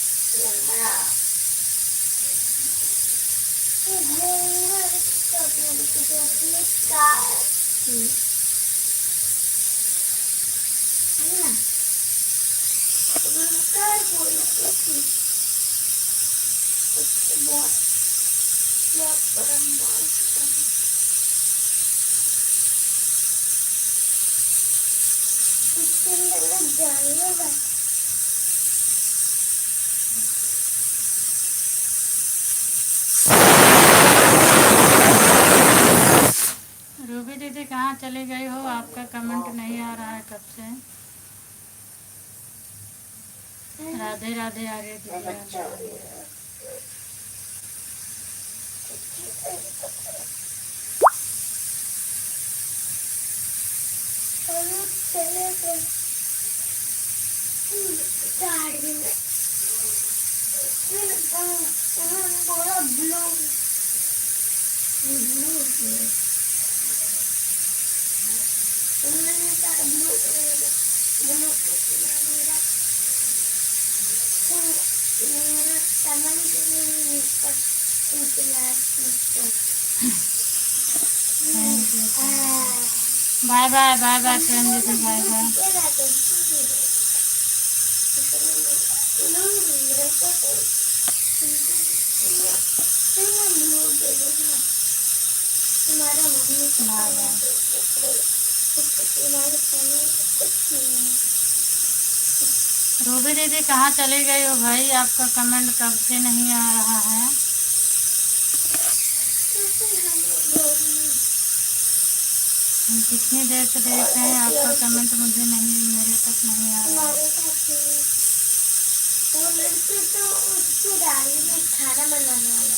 [SPEAKER 1] रूबी दीदी कहाँ चली गई हो? आपका कमेंट नहीं आ रहा है कब से। राधे राधे आ रही दीदी।
[SPEAKER 2] चले गए गाड़ी में बोला ब्लू उन्होंने कहा ब्लू ब्लू मेरा comment
[SPEAKER 1] bye bye bye bye Prem दीदी बाय बाय।
[SPEAKER 2] तुम्हारा मम्मी
[SPEAKER 1] रूबी दीदी कहाँ चली गई हो भाई? आपका कमेंट कब से नहीं आ रहा है। हम कितनी देर से देख रहे हैं, आपका कमेंट मुझे नहीं, मेरे तक नहीं आ रहा है।
[SPEAKER 2] वो लड़की तो उसकी गाड़ी में खाना बनाने वाला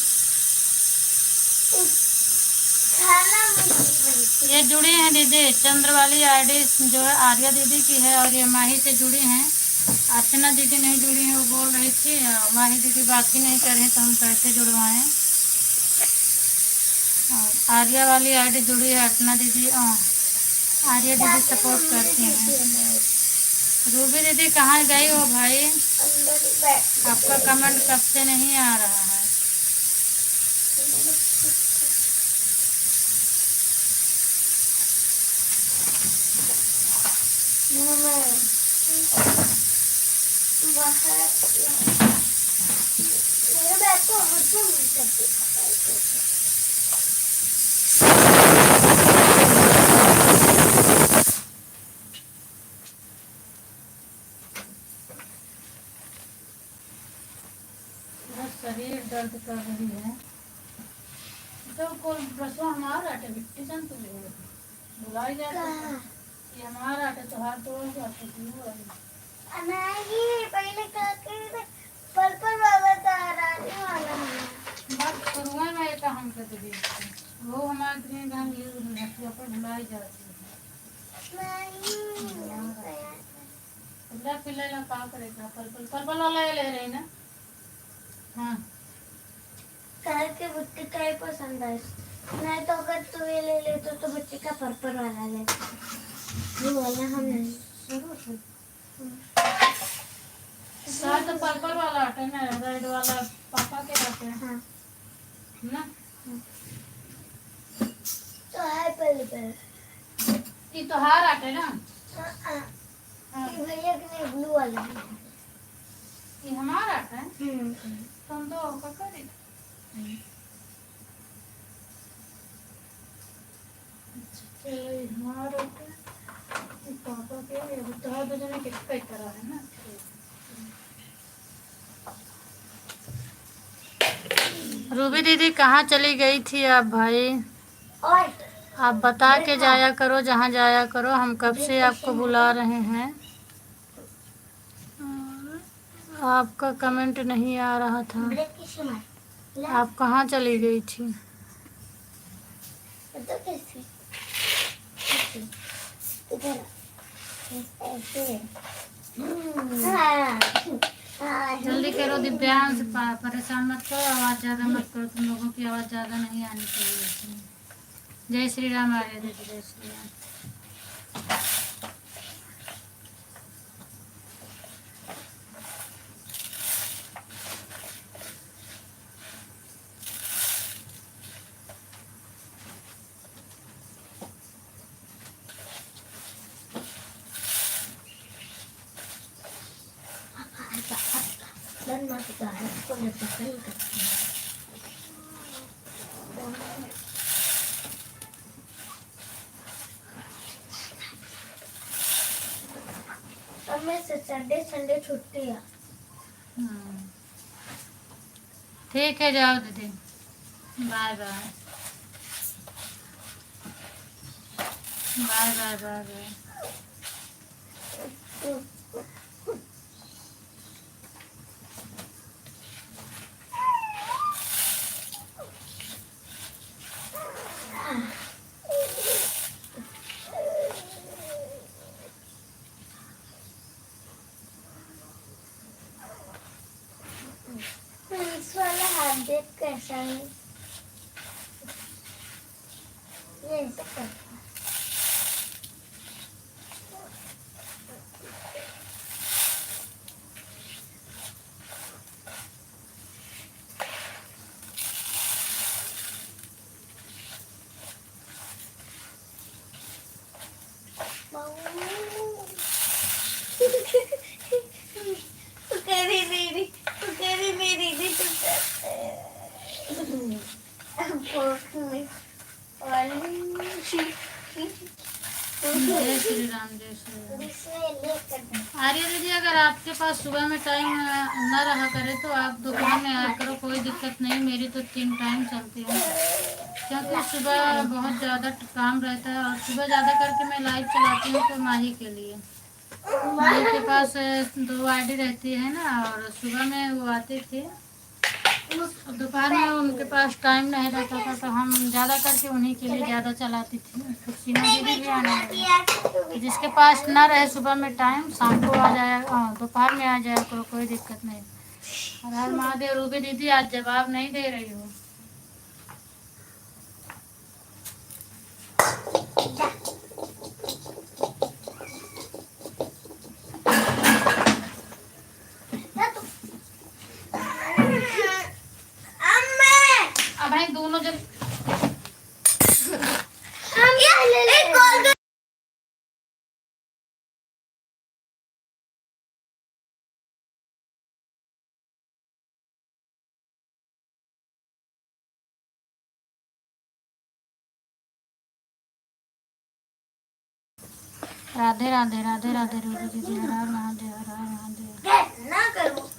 [SPEAKER 1] ये जुड़ी हैं दीदी, चंद्र वाली आईडी जो है आर्या दीदी की है और ये माही से जुड़ी हैं। अर्चना दीदी नहीं जुड़ी हैं, वो बोल रही थी माही दीदी बात ही नहीं कर रही तो हम कैसे जुड़वाएं। और आर्या वाली आईडी जुड़ी है, अर्चना दीदी आर्या दीदी सपोर्ट करती हैं। रूबी दीदी कहाँ गई हो भाई? आपका कमेंट कब से नहीं आ रहा है।
[SPEAKER 2] मेरे बैग को हटो करती
[SPEAKER 1] शरीर दर्द कर रही है तो कोई रसवा हमारा आटे बिट्टी सन तो बुलाई जाता है ये हमारा आटे तो हाथ तोड़ जाते
[SPEAKER 2] नहीं पहले क्या करे पर्पल वाला था रानी वाला
[SPEAKER 1] बात करूँगा मैं एक हम कर दी वो हमारे दिन हम ये हटिया पर बुलाई जाती है नहीं पिल्ला ना का करेगा पर्पल पर्पल वाला ले रही ना। हाँ
[SPEAKER 2] कलर के बुट्टी का ही पसंद है नहीं तो अगर तू ये ले ले तो बच्चे का पर्पल वाला ले वो वाला हम नहीं
[SPEAKER 1] शुरू से शायद तो पर्पल वाला आटे ना रेड वाला पापा के आटे हैं
[SPEAKER 2] हाँ
[SPEAKER 1] ना
[SPEAKER 2] तो है पहले पहले
[SPEAKER 1] ये तो हार आटे ना
[SPEAKER 2] ये भैया के नहीं ब्लू वाला
[SPEAKER 1] ये हमारा आटा है तुम तो पका दे हमारा आटा पापा के तो दोनों के कई तरह है ना रूबी दीदी कहाँ चली गई थी आप भाई?
[SPEAKER 2] और
[SPEAKER 1] आप बता के जाया करो, जहाँ जाया करो। हम कब से आपको बुला रहे हैं, आपका कमेंट नहीं आ रहा था।
[SPEAKER 2] ब्रेक किससे मार?
[SPEAKER 1] आप कहाँ चली गई थी?
[SPEAKER 2] तो कैसे? इधर ऐसे।
[SPEAKER 1] जल्दी करो दिव्यांश, परेशान मत करो, आवाज़ ज़्यादा मत करो, तुम लोगों की आवाज़ ज़्यादा नहीं आनी चाहिए इसमें। जय श्री राम आर्य दीदी, जय Shri Ram.
[SPEAKER 2] Dan masuk ke atas, kok letakkan ke अब मैं संडे छुट्टी है।
[SPEAKER 1] ठीक है, जाओ दीदी, bye bye bye bye bye bye.
[SPEAKER 2] इस वाला हाथ देख कैसा है, ये ऐसे करता है।
[SPEAKER 1] जय श्री राम, जय श्री राम। आर्य दीदी, अगर आपके पास सुबह में टाइम न रहा करे तो आप दोपहर में आया करो, कोई दिक्कत नहीं। मेरी तो 3 टाइम चलती है, क्योंकि सुबह बहुत ज़्यादा काम रहता है, और सुबह ज़्यादा करके मैं लाइव चलाती हूँ तो माही के लिए। माही के पास 2 आईडी रहती है ना, और सुबह में वो आते थे, दोपहर में उनके पास टाइम नहीं रहता था, तो हम ज़्यादा करके उन्हीं के लिए ज़्यादा चलाती थी। तो सीमा दीदी भी आने लगी। जिसके पास ना रहे सुबह में टाइम, शाम को आ जाए, दोपहर में आ जाए, कोई दिक्कत नहीं। और हर महादेव। रूबी दीदी आज जवाब नहीं दे रही हो। अब भाई दोनों जब राधे राधे राधे राधे रूबी दीदी, हर हर महादेव, हर हर महादेव।
[SPEAKER 2] ना करो,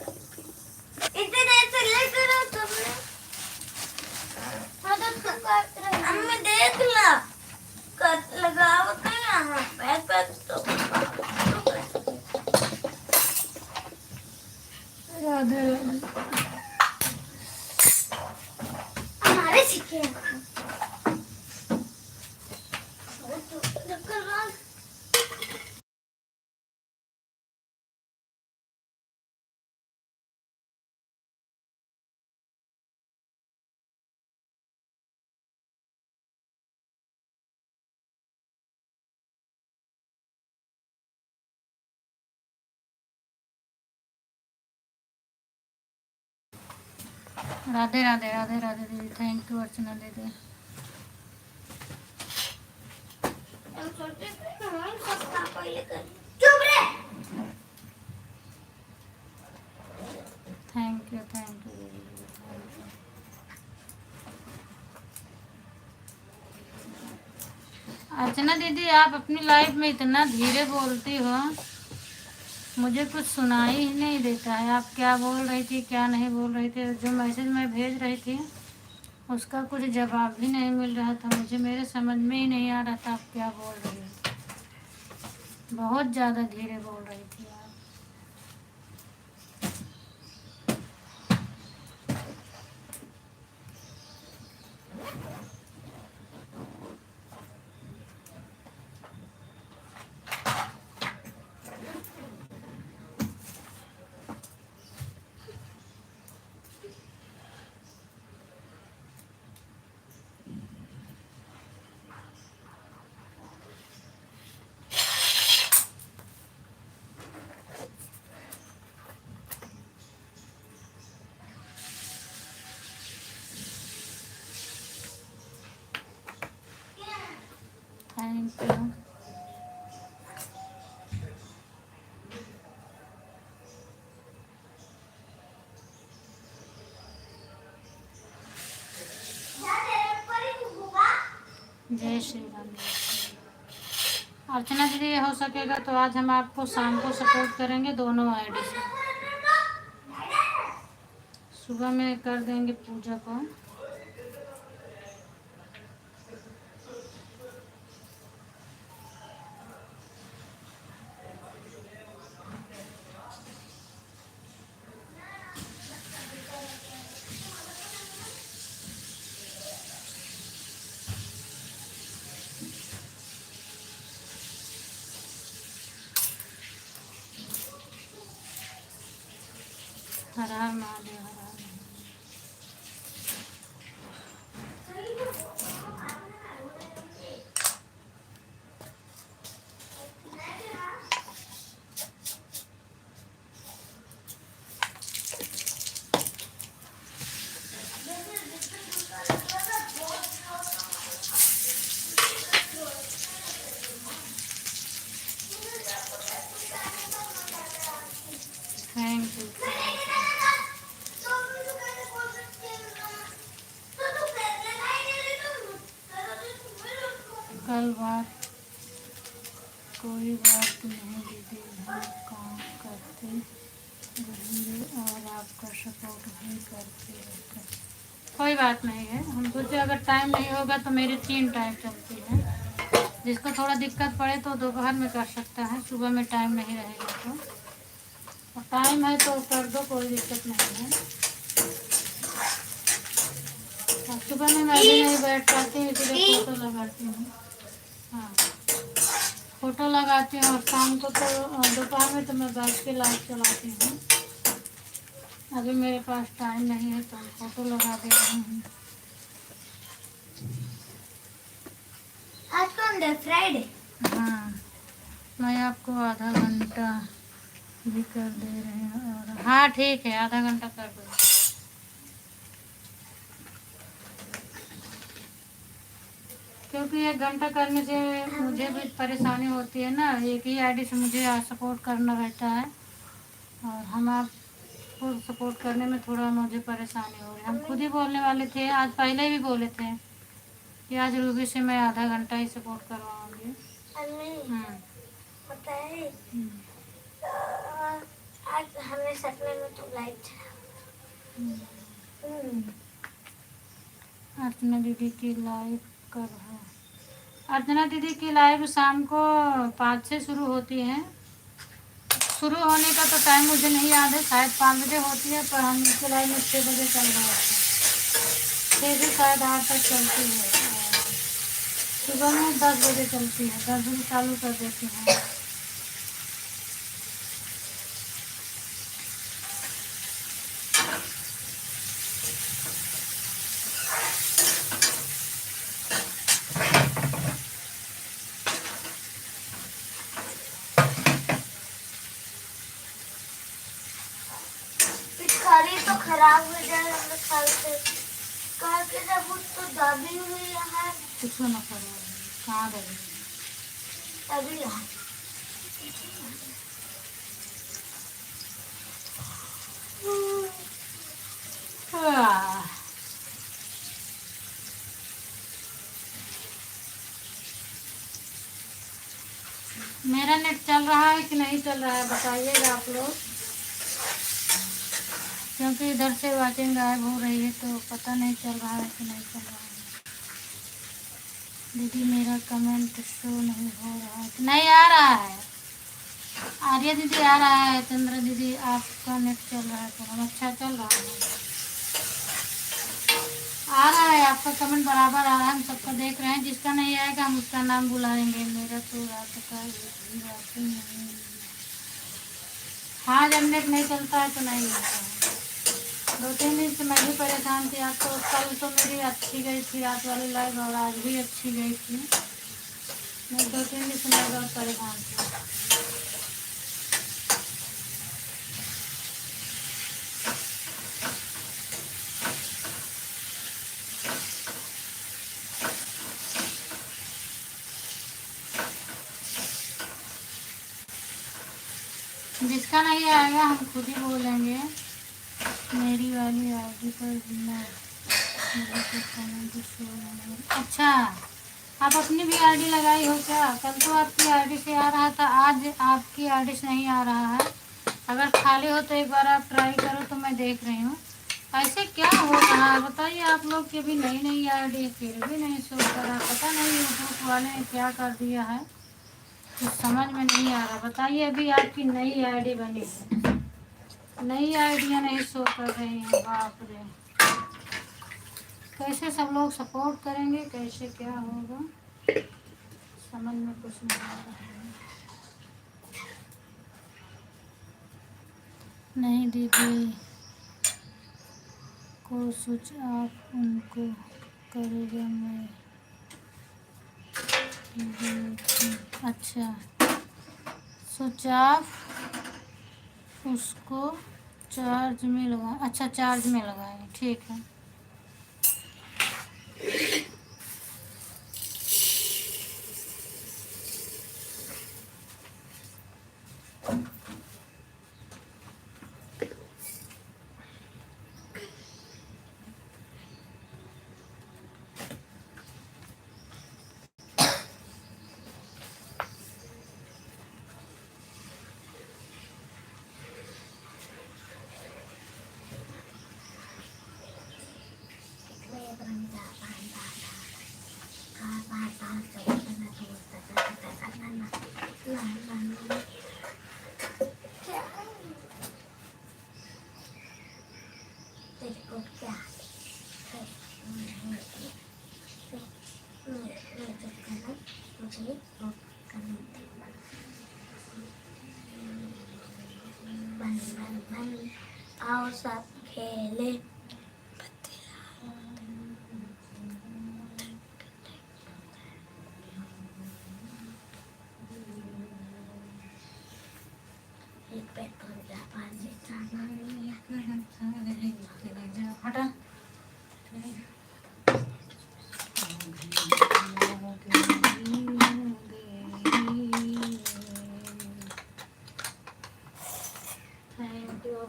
[SPEAKER 2] इतने ऐसे लेकर आओ तुमने। हाँ तो तुम काट रहे हो। अम्मी देख ला, कट लगाओ तो यहाँ पैक तो
[SPEAKER 1] राधे
[SPEAKER 2] हमारे सीखे
[SPEAKER 1] राधे राधे राधे राधे दीदी, थैंक यू अर्चना दीदी। थैंक यू दीदी। अर्चना दीदी, आप अपनी लाइफ में इतना धीरे बोलती हो, मुझे कुछ सुनाई ही नहीं देता है। आप क्या बोल रही थी, क्या नहीं बोल रही थी? जो मैसेज मैं भेज रही थी उसका कुछ जवाब भी नहीं मिल रहा था मुझे, मेरे समझ में ही नहीं आ रहा था आप क्या बोल रही हो। बहुत ज़्यादा धीरे बोल रही थी आप। Thank you. जय श्री राम। अर्चना दीदी, ये हो सकेगा तो आज हम आपको शाम को सपोर्ट करेंगे दोनों आईडी से। सुबह में कर देंगे पूजा को। हर हर महादेव, हर हर महादेव। Thank you. कल बात कोई बात नहीं दीदी, हम काम करते रहेंगे और आपका सपोर्ट भी करते रहते हैं। कोई बात नहीं है, हम सोचे अगर टाइम नहीं होगा तो मेरी 3 टाइम चलती है। जिसको थोड़ा दिक्कत पड़े तो दोपहर में कर सकता है, सुबह में टाइम नहीं रहेगा तो। और टाइम है तो कर दो, कोई दिक्कत नहीं है। और सुबह में मैं भी नहीं बैठ पाती हूँ, इसलिए फ़ोटो लगाती हूँ। हाँ, फ़ोटो लगाती हूँ। और शाम को तो दोपहर में तो मैं बैठ के लाइव चलाती हूँ। अभी मेरे पास टाइम नहीं है तो फ़ोटो लगा दे रही हूँ।
[SPEAKER 2] आज कौन है? फ्राइडे।
[SPEAKER 1] हाँ, मैं आपको आधा घंटा भी कर दे रही हूँ। और हाँ ठीक है, आधा घंटा कर दो। क्योंकि 1 घंटा करने से मुझे भी परेशानी होती है ना, एक ही आईडी से मुझे सपोर्ट करना रहता है। और हम आपको सपोर्ट करने में थोड़ा मुझे परेशानी हो रही है। हम खुद ही बोलने वाले थे, आज पहले भी बोले थे कि आज रूबी से मैं आधा घंटा ही सपोर्ट करवाऊँगी।
[SPEAKER 2] पता है आज हमें सपने में तो लाइट
[SPEAKER 1] अर्चना दीदी की लाइव कब है? अर्चना दीदी की लाइव शाम को 5 से शुरू होती है। शुरू होने का तो टाइम मुझे नहीं याद है, शायद 5 बजे होती है, पर हम इसके लाइव में 6 बजे चल रहा है। 6 से शायद 8 तक चलती है। सुबह में 10 बजे चलती है, 10 बजे चालू कर देती हैं।
[SPEAKER 2] पिचकारी तो खराब हो जाए हम लोग कल से। कल के जब तो दबी हुई है,
[SPEAKER 1] कुछ ना करो, कहाँ गई?
[SPEAKER 2] तभी ला।
[SPEAKER 1] मेरा नेट चल रहा है कि नहीं चल रहा है बताइएगा आप लोग, क्योंकि इधर से वाचिंग गायब हो रही है तो पता नहीं चल रहा है कि नहीं चल रहा है। दीदी मेरा कमेंट शो नहीं हो रहा है, नहीं आ रहा है। आर्या दीदी आ रहा है, चंद्रा दीदी आपका नेट चल रहा है तो हम अच्छा चल रहा है, आ रहा है आपका कमेंट बराबर आ रहा है, हम सबका देख रहे हैं। जिसका नहीं आएगा हम उसका नाम बुलाएंगे। मेरा तो रात का वाचिंग नहीं। हाँ, जब नेट नहीं चलता है तो नहीं मिलता है। 2-3 दिन से मैं भी परेशान थी। आज तो कल तो मेरी अच्छी गई थी रात वाली लाइव, और आज भी अच्छी गई थी। मैं 2-3 दिन से मैं बहुत परेशान थी। जिसका नहीं आएगा हम खुद ही बोलेंगे। मेरी वाली आईडी पर बिना मुझे तो कमेंट शो नहीं। अच्छा, आप अपनी भी आईडी लगाई हो क्या? कल तो आपकी आईडी से आ रहा था, आज आपकी आईडी से नहीं आ रहा है। अगर खाली हो तो एक बार आप ट्राई करो, तो मैं देख रही हूँ ऐसे क्या हो रहा है। बताइए आप लोग की भी नई नई आईडी फिर भी नहीं शो कर रहा। पता नहीं यूट्यूब वाले ने क्या कर दिया है, कुछ समझ में नहीं आ रहा। बताइए, अभी आपकी नई आईडी बनी है, नई आईडियाँ नहीं शो कर रही हैं। बाप रे, कैसे सब लोग सपोर्ट करेंगे, कैसे क्या होगा समझ में कुछ नहीं आ रहा है। नहीं दीदी को स्विच ऑफ उनको करेगा, मैं अच्छा स्विच ऑफ उसको चार्ज में लगा। अच्छा, चार्ज में लगाए, ठीक है।
[SPEAKER 2] आओ सब खेले। एक पे तो जापान से
[SPEAKER 1] हटा। Thank you.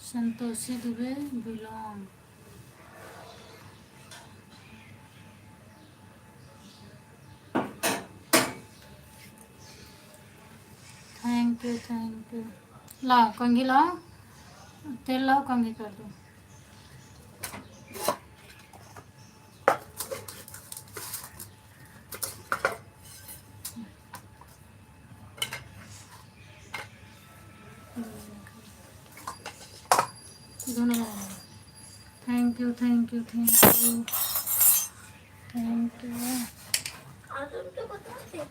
[SPEAKER 1] Santoshi Dubey belong. Thank you, thank you. लाओ कंघी, लाओ तेल, लाओ कंघी कर दो। दोनों। Thank you, thank you, thank you, thank you.
[SPEAKER 2] आज उनको बता दे।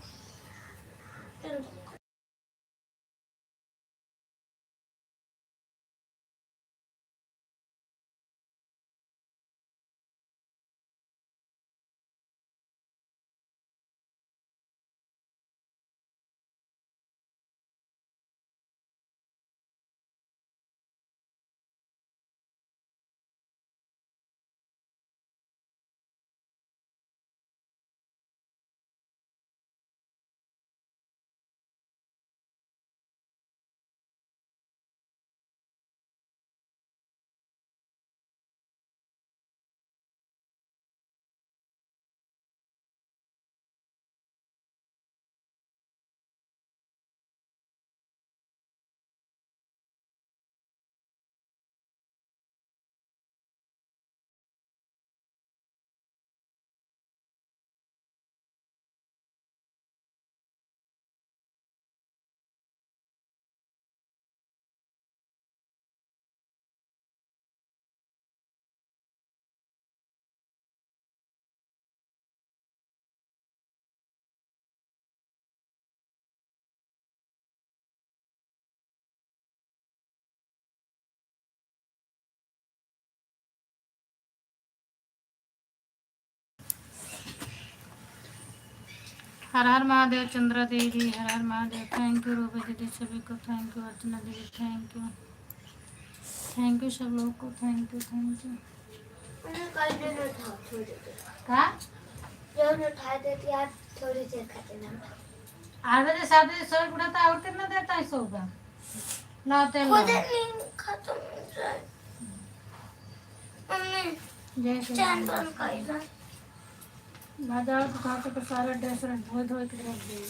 [SPEAKER 1] हर हर महादेव चंद्रा दीदी, हर Har Mahadev. Thank you Ruby दीदी, सभी को थैंक यू। अर्चना दीदी थैंक यू, थैंक यू सब लोग को, थैंक यू थैंक यू।
[SPEAKER 2] कल दिन उठा थोड़ी देर,
[SPEAKER 1] का
[SPEAKER 2] जब उठा देती आज थोड़ी देर खाते ना
[SPEAKER 1] 8 बजे 7 बजे सो उठा था और कितना देर तक सोगा? लाते
[SPEAKER 2] खुद
[SPEAKER 1] लो
[SPEAKER 2] नींद खत्म हो जाए। मम्मी
[SPEAKER 1] जैसे
[SPEAKER 2] चैन बंद कर दो।
[SPEAKER 1] ना जाओ तो कहाँ पे सारा ड्रेस धो धो के रख दिए।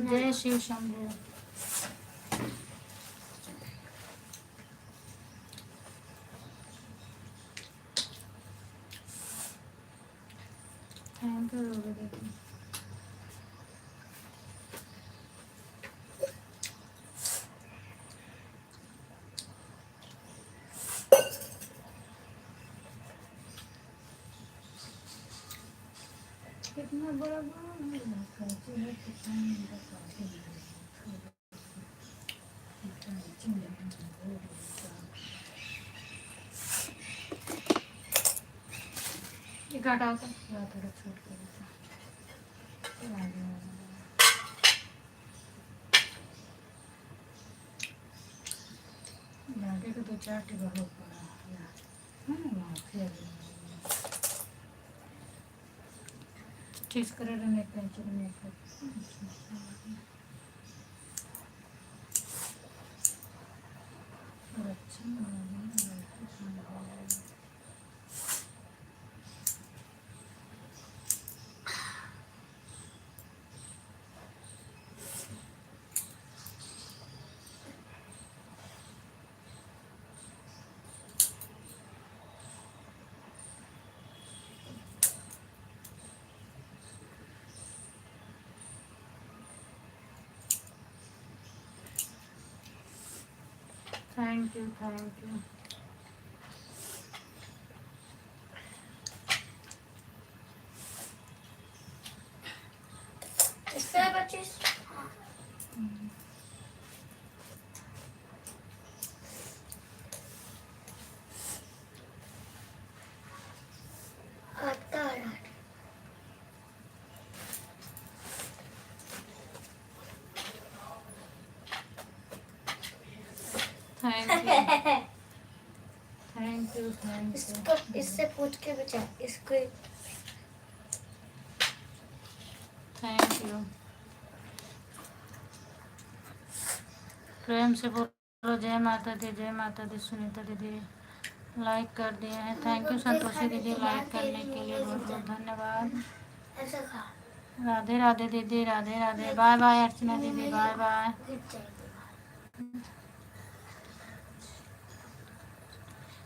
[SPEAKER 1] जय Shiv Shambhu. Thank you Ruby दीदी। कितना बड़ा काटा होता थोड़ा छोट कर लागे को 2-4 टिका हो पड़ा है। ठीक करे रहने का चाहिए। Thank you thank you.
[SPEAKER 2] इससे 25 आता है।
[SPEAKER 1] Thank you thank you thank
[SPEAKER 2] इसको इससे पूछ के बचा इसको।
[SPEAKER 1] Thank you. प्रेम से बोलो जय माता दी, जय माता दी। सुनीता दीदी लाइक कर दिए हैं, थैंक यू। संतोषी दीदी लाइक करने के लिए बहुत बहुत धन्यवाद।
[SPEAKER 2] ऐसा खा
[SPEAKER 1] राधे राधे दीदी, राधे राधे। बाय बाय अर्चना दीदी, बाय बाय।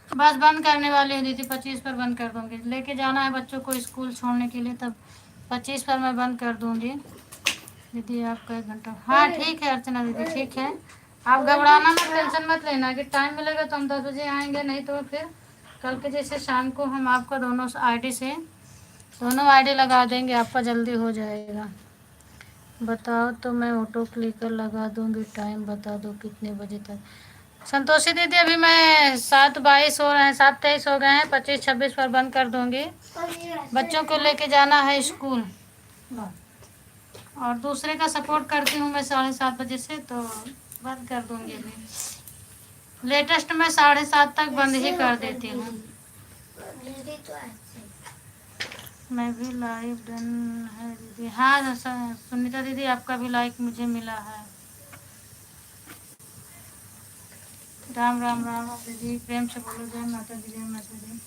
[SPEAKER 1] बस बंद करने वाली है दीदी, 25 पर बंद कर दूंगी। लेके जाना है बच्चों को स्कूल छोड़ने के लिए, तब 25 पर मैं बंद कर दूंगी दीदी। आपका 1 घंटा, हाँ ठीक है अर्चना दीदी, ठीक है। आप घबराना मत, टेंशन मत लेना कि टाइम मिलेगा तो हम 10 बजे आएंगे, नहीं तो फिर कल के जैसे शाम को हम आपका दोनों आईडी से दोनों आईडी लगा देंगे, आपका जल्दी हो जाएगा। बताओ तो मैं ऑटो क्लिकर लगा दूंगी, टाइम बता दो कितने बजे तक। संतोषी दीदी अभी मैं 7:22 हो रहे हैं, 7:23 हो गए हैं, 25-26 पर बंद कर दूंगी। बच्चों को लेके जाना है स्कूल और दूसरे का सपोर्ट करती हूँ मैं 7:30 बजे से, तो बंद कर दूंगी अभी। लेटेस्ट मैं 7:30 तक बंद ही कर देती हूँ। मैं भी लाइव डन है दीदी। हाँ सुनीता दीदी आपका भी लाइक मुझे मिला है। राम राम राम दीदी, प्रेम से बोलो जय माता दी, जय माता दी।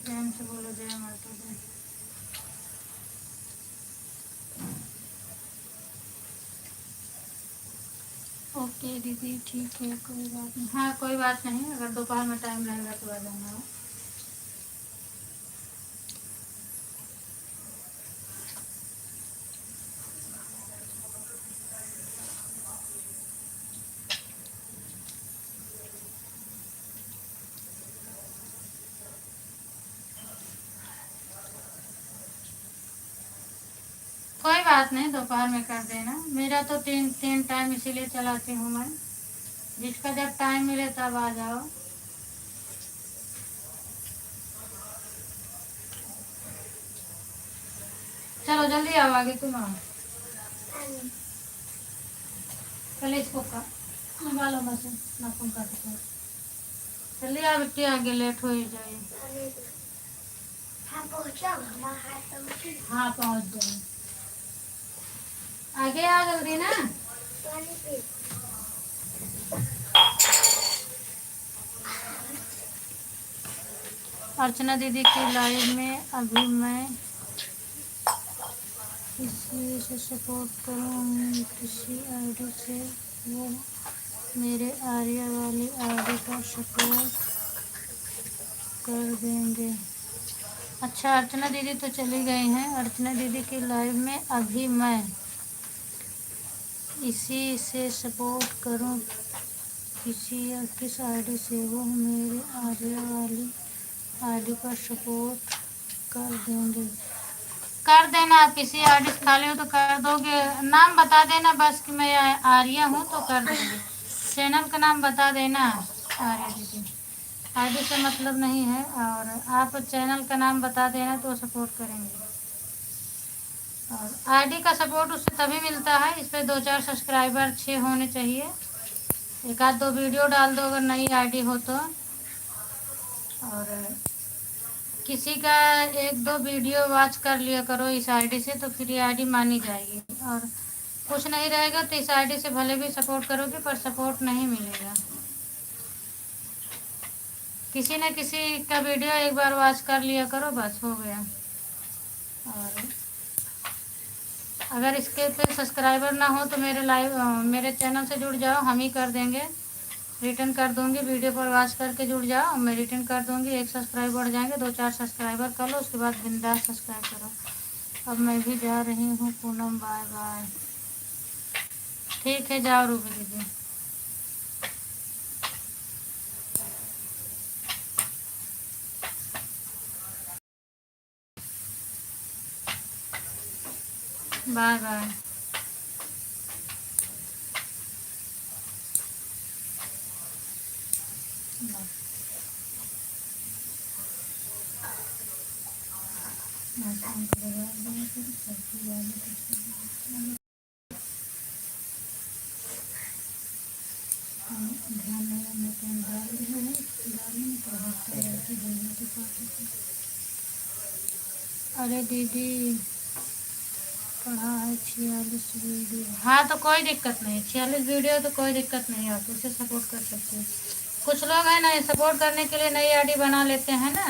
[SPEAKER 1] प्रेम से बोलो जय माता दी। ओके दीदी ठीक है, कोई बात नहीं। हाँ कोई बात नहीं, अगर दोपहर में टाइम रहेगा तो आ जाना। कोई बात नहीं, दोपहर में कर देना। मेरा तो तीन टाइम इसीलिए चलाती हूँ मैं, जिसका जब टाइम मिले तब आ जाओ। चलो जल्दी आओ, आगे तुम आओ। पहले इसको का निकालो मशीन, नाखून काटो। जल्दी आओ बेटी, आगे लेट हो ही जाए।
[SPEAKER 2] हाँ पहुँचा, हमारा हाथ पहुँची।
[SPEAKER 1] हाँ पहुँच जाए, आगे आओ जल्दी ना।
[SPEAKER 2] पानी पी।
[SPEAKER 1] अर्चना दीदी की लाइव में अभी मैं किसी से सपोर्ट करूँ, किसी आईडी से, वो मेरे आर्या वाली आईडी का सपोर्ट कर देंगे। अच्छा, अर्चना दीदी तो चली गई हैं। अर्चना दीदी की लाइव में अभी मैं इसी से सपोर्ट करूं, किसी या किस आईडी से, वो मेरे आर्या वाली आईडी पर सपोर्ट कर देंगे। कर देना, आप किसी आईडी से खाली हो तो कर दोगे, नाम बता देना बस कि मैं आर्या हूँ तो कर देंगे। चैनल का नाम बता देना आर्या दीदी, आईडी से मतलब नहीं है, और आप चैनल का नाम बता देना तो सपोर्ट करेंगे। और आईडी का सपोर्ट उससे तभी मिलता है, इस पर 2-4 सब्सक्राइबर अच्छे होने चाहिए, एक आध दो वीडियो डाल दो अगर नई आईडी हो तो, और किसी का 1-2 वीडियो वॉच कर लिया करो इस आईडी से, तो फिर ये आईडी मानी जाएगी। और कुछ नहीं रहेगा तो इस आईडी से भले भी सपोर्ट करोगे पर सपोर्ट नहीं मिलेगा। किसी न किसी का वीडियो एक बार वॉच कर लिया करो, बस हो गया। और अगर इसके पे सब्सक्राइबर ना हो तो मेरे चैनल से जुड़ जाओ, हम ही कर देंगे, रिटर्न कर दूंगी। वीडियो पर वॉच करके जुड़ जाओ, मैं रिटर्न कर दूंगी। 1 सब्सक्राइबर बढ़ जाएंगे, 2-4 सब्सक्राइबर कर लो, उसके बाद बिंदास सब्सक्राइब करो। अब मैं भी जा रही हूँ पूनम, बाय बाय। ठीक है, जाओ रूबी दीदी। Bye bye. अरे दीदी पढ़ा है 46 वीडियो। हाँ तो कोई दिक्कत नहीं, 46 वीडियो तो कोई दिक्कत नहीं, आप उसे सपोर्ट कर सकते हो। कुछ लोग हैं ना, सपोर्ट करने के लिए नई आईडी बना लेते हैं ना,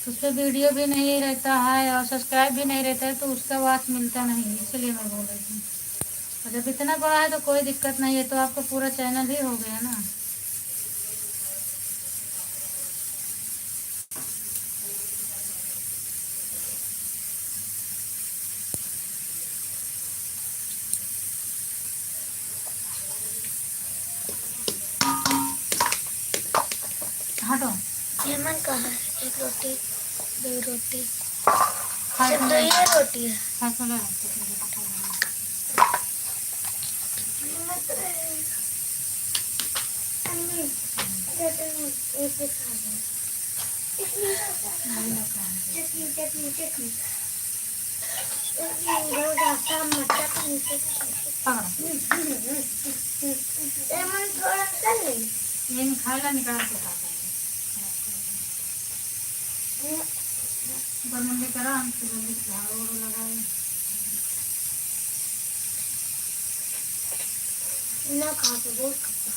[SPEAKER 1] तो उस पर वीडियो भी नहीं रहता है और सब्सक्राइब भी नहीं रहता है, तो उसका वाच मिलता नहीं है, इसलिए मैं बोल रही थी। और जब इतना बड़ा है तो कोई दिक्कत नहीं है, तो आपका पूरा चैनल ही हो गया ना। हटो,
[SPEAKER 2] हेमन कहाँ है? एक रोटी, 2 रोटी,
[SPEAKER 1] खाए
[SPEAKER 2] सिर्फ
[SPEAKER 1] तो
[SPEAKER 2] 2 ही रोटी है।
[SPEAKER 1] खाए तो ले।
[SPEAKER 2] अम्मी, एक खा गए। चटनी चटनी चटनी रोज आता मट्टा तो नीचे हेमन थोड़ा कर ले।
[SPEAKER 1] लेकिन खाला निकाल के खाता है, बर्नली करा हमसे जल्दी झाड़ू लगाए।
[SPEAKER 2] ना खा तो बहुत खट्टा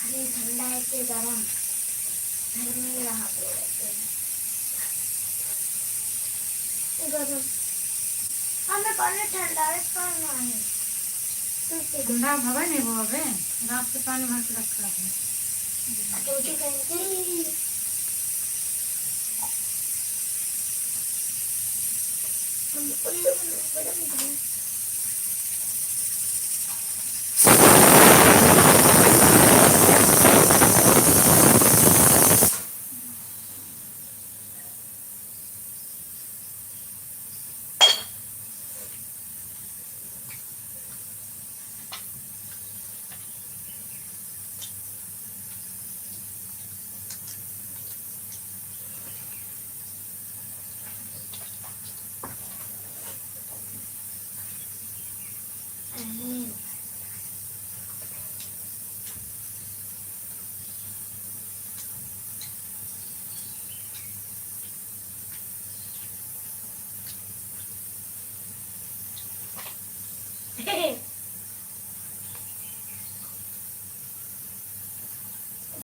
[SPEAKER 2] अरे ठंडा है कि गरम, घर में रहा गरम। हमें पानी ठंडा है करना है।
[SPEAKER 1] ठंडा हवा नहीं वो, अबे रात से पानी भर के रखा है।
[SPEAKER 2] रोटी खाएंगे। हम उल्लू बड़ा खाएं।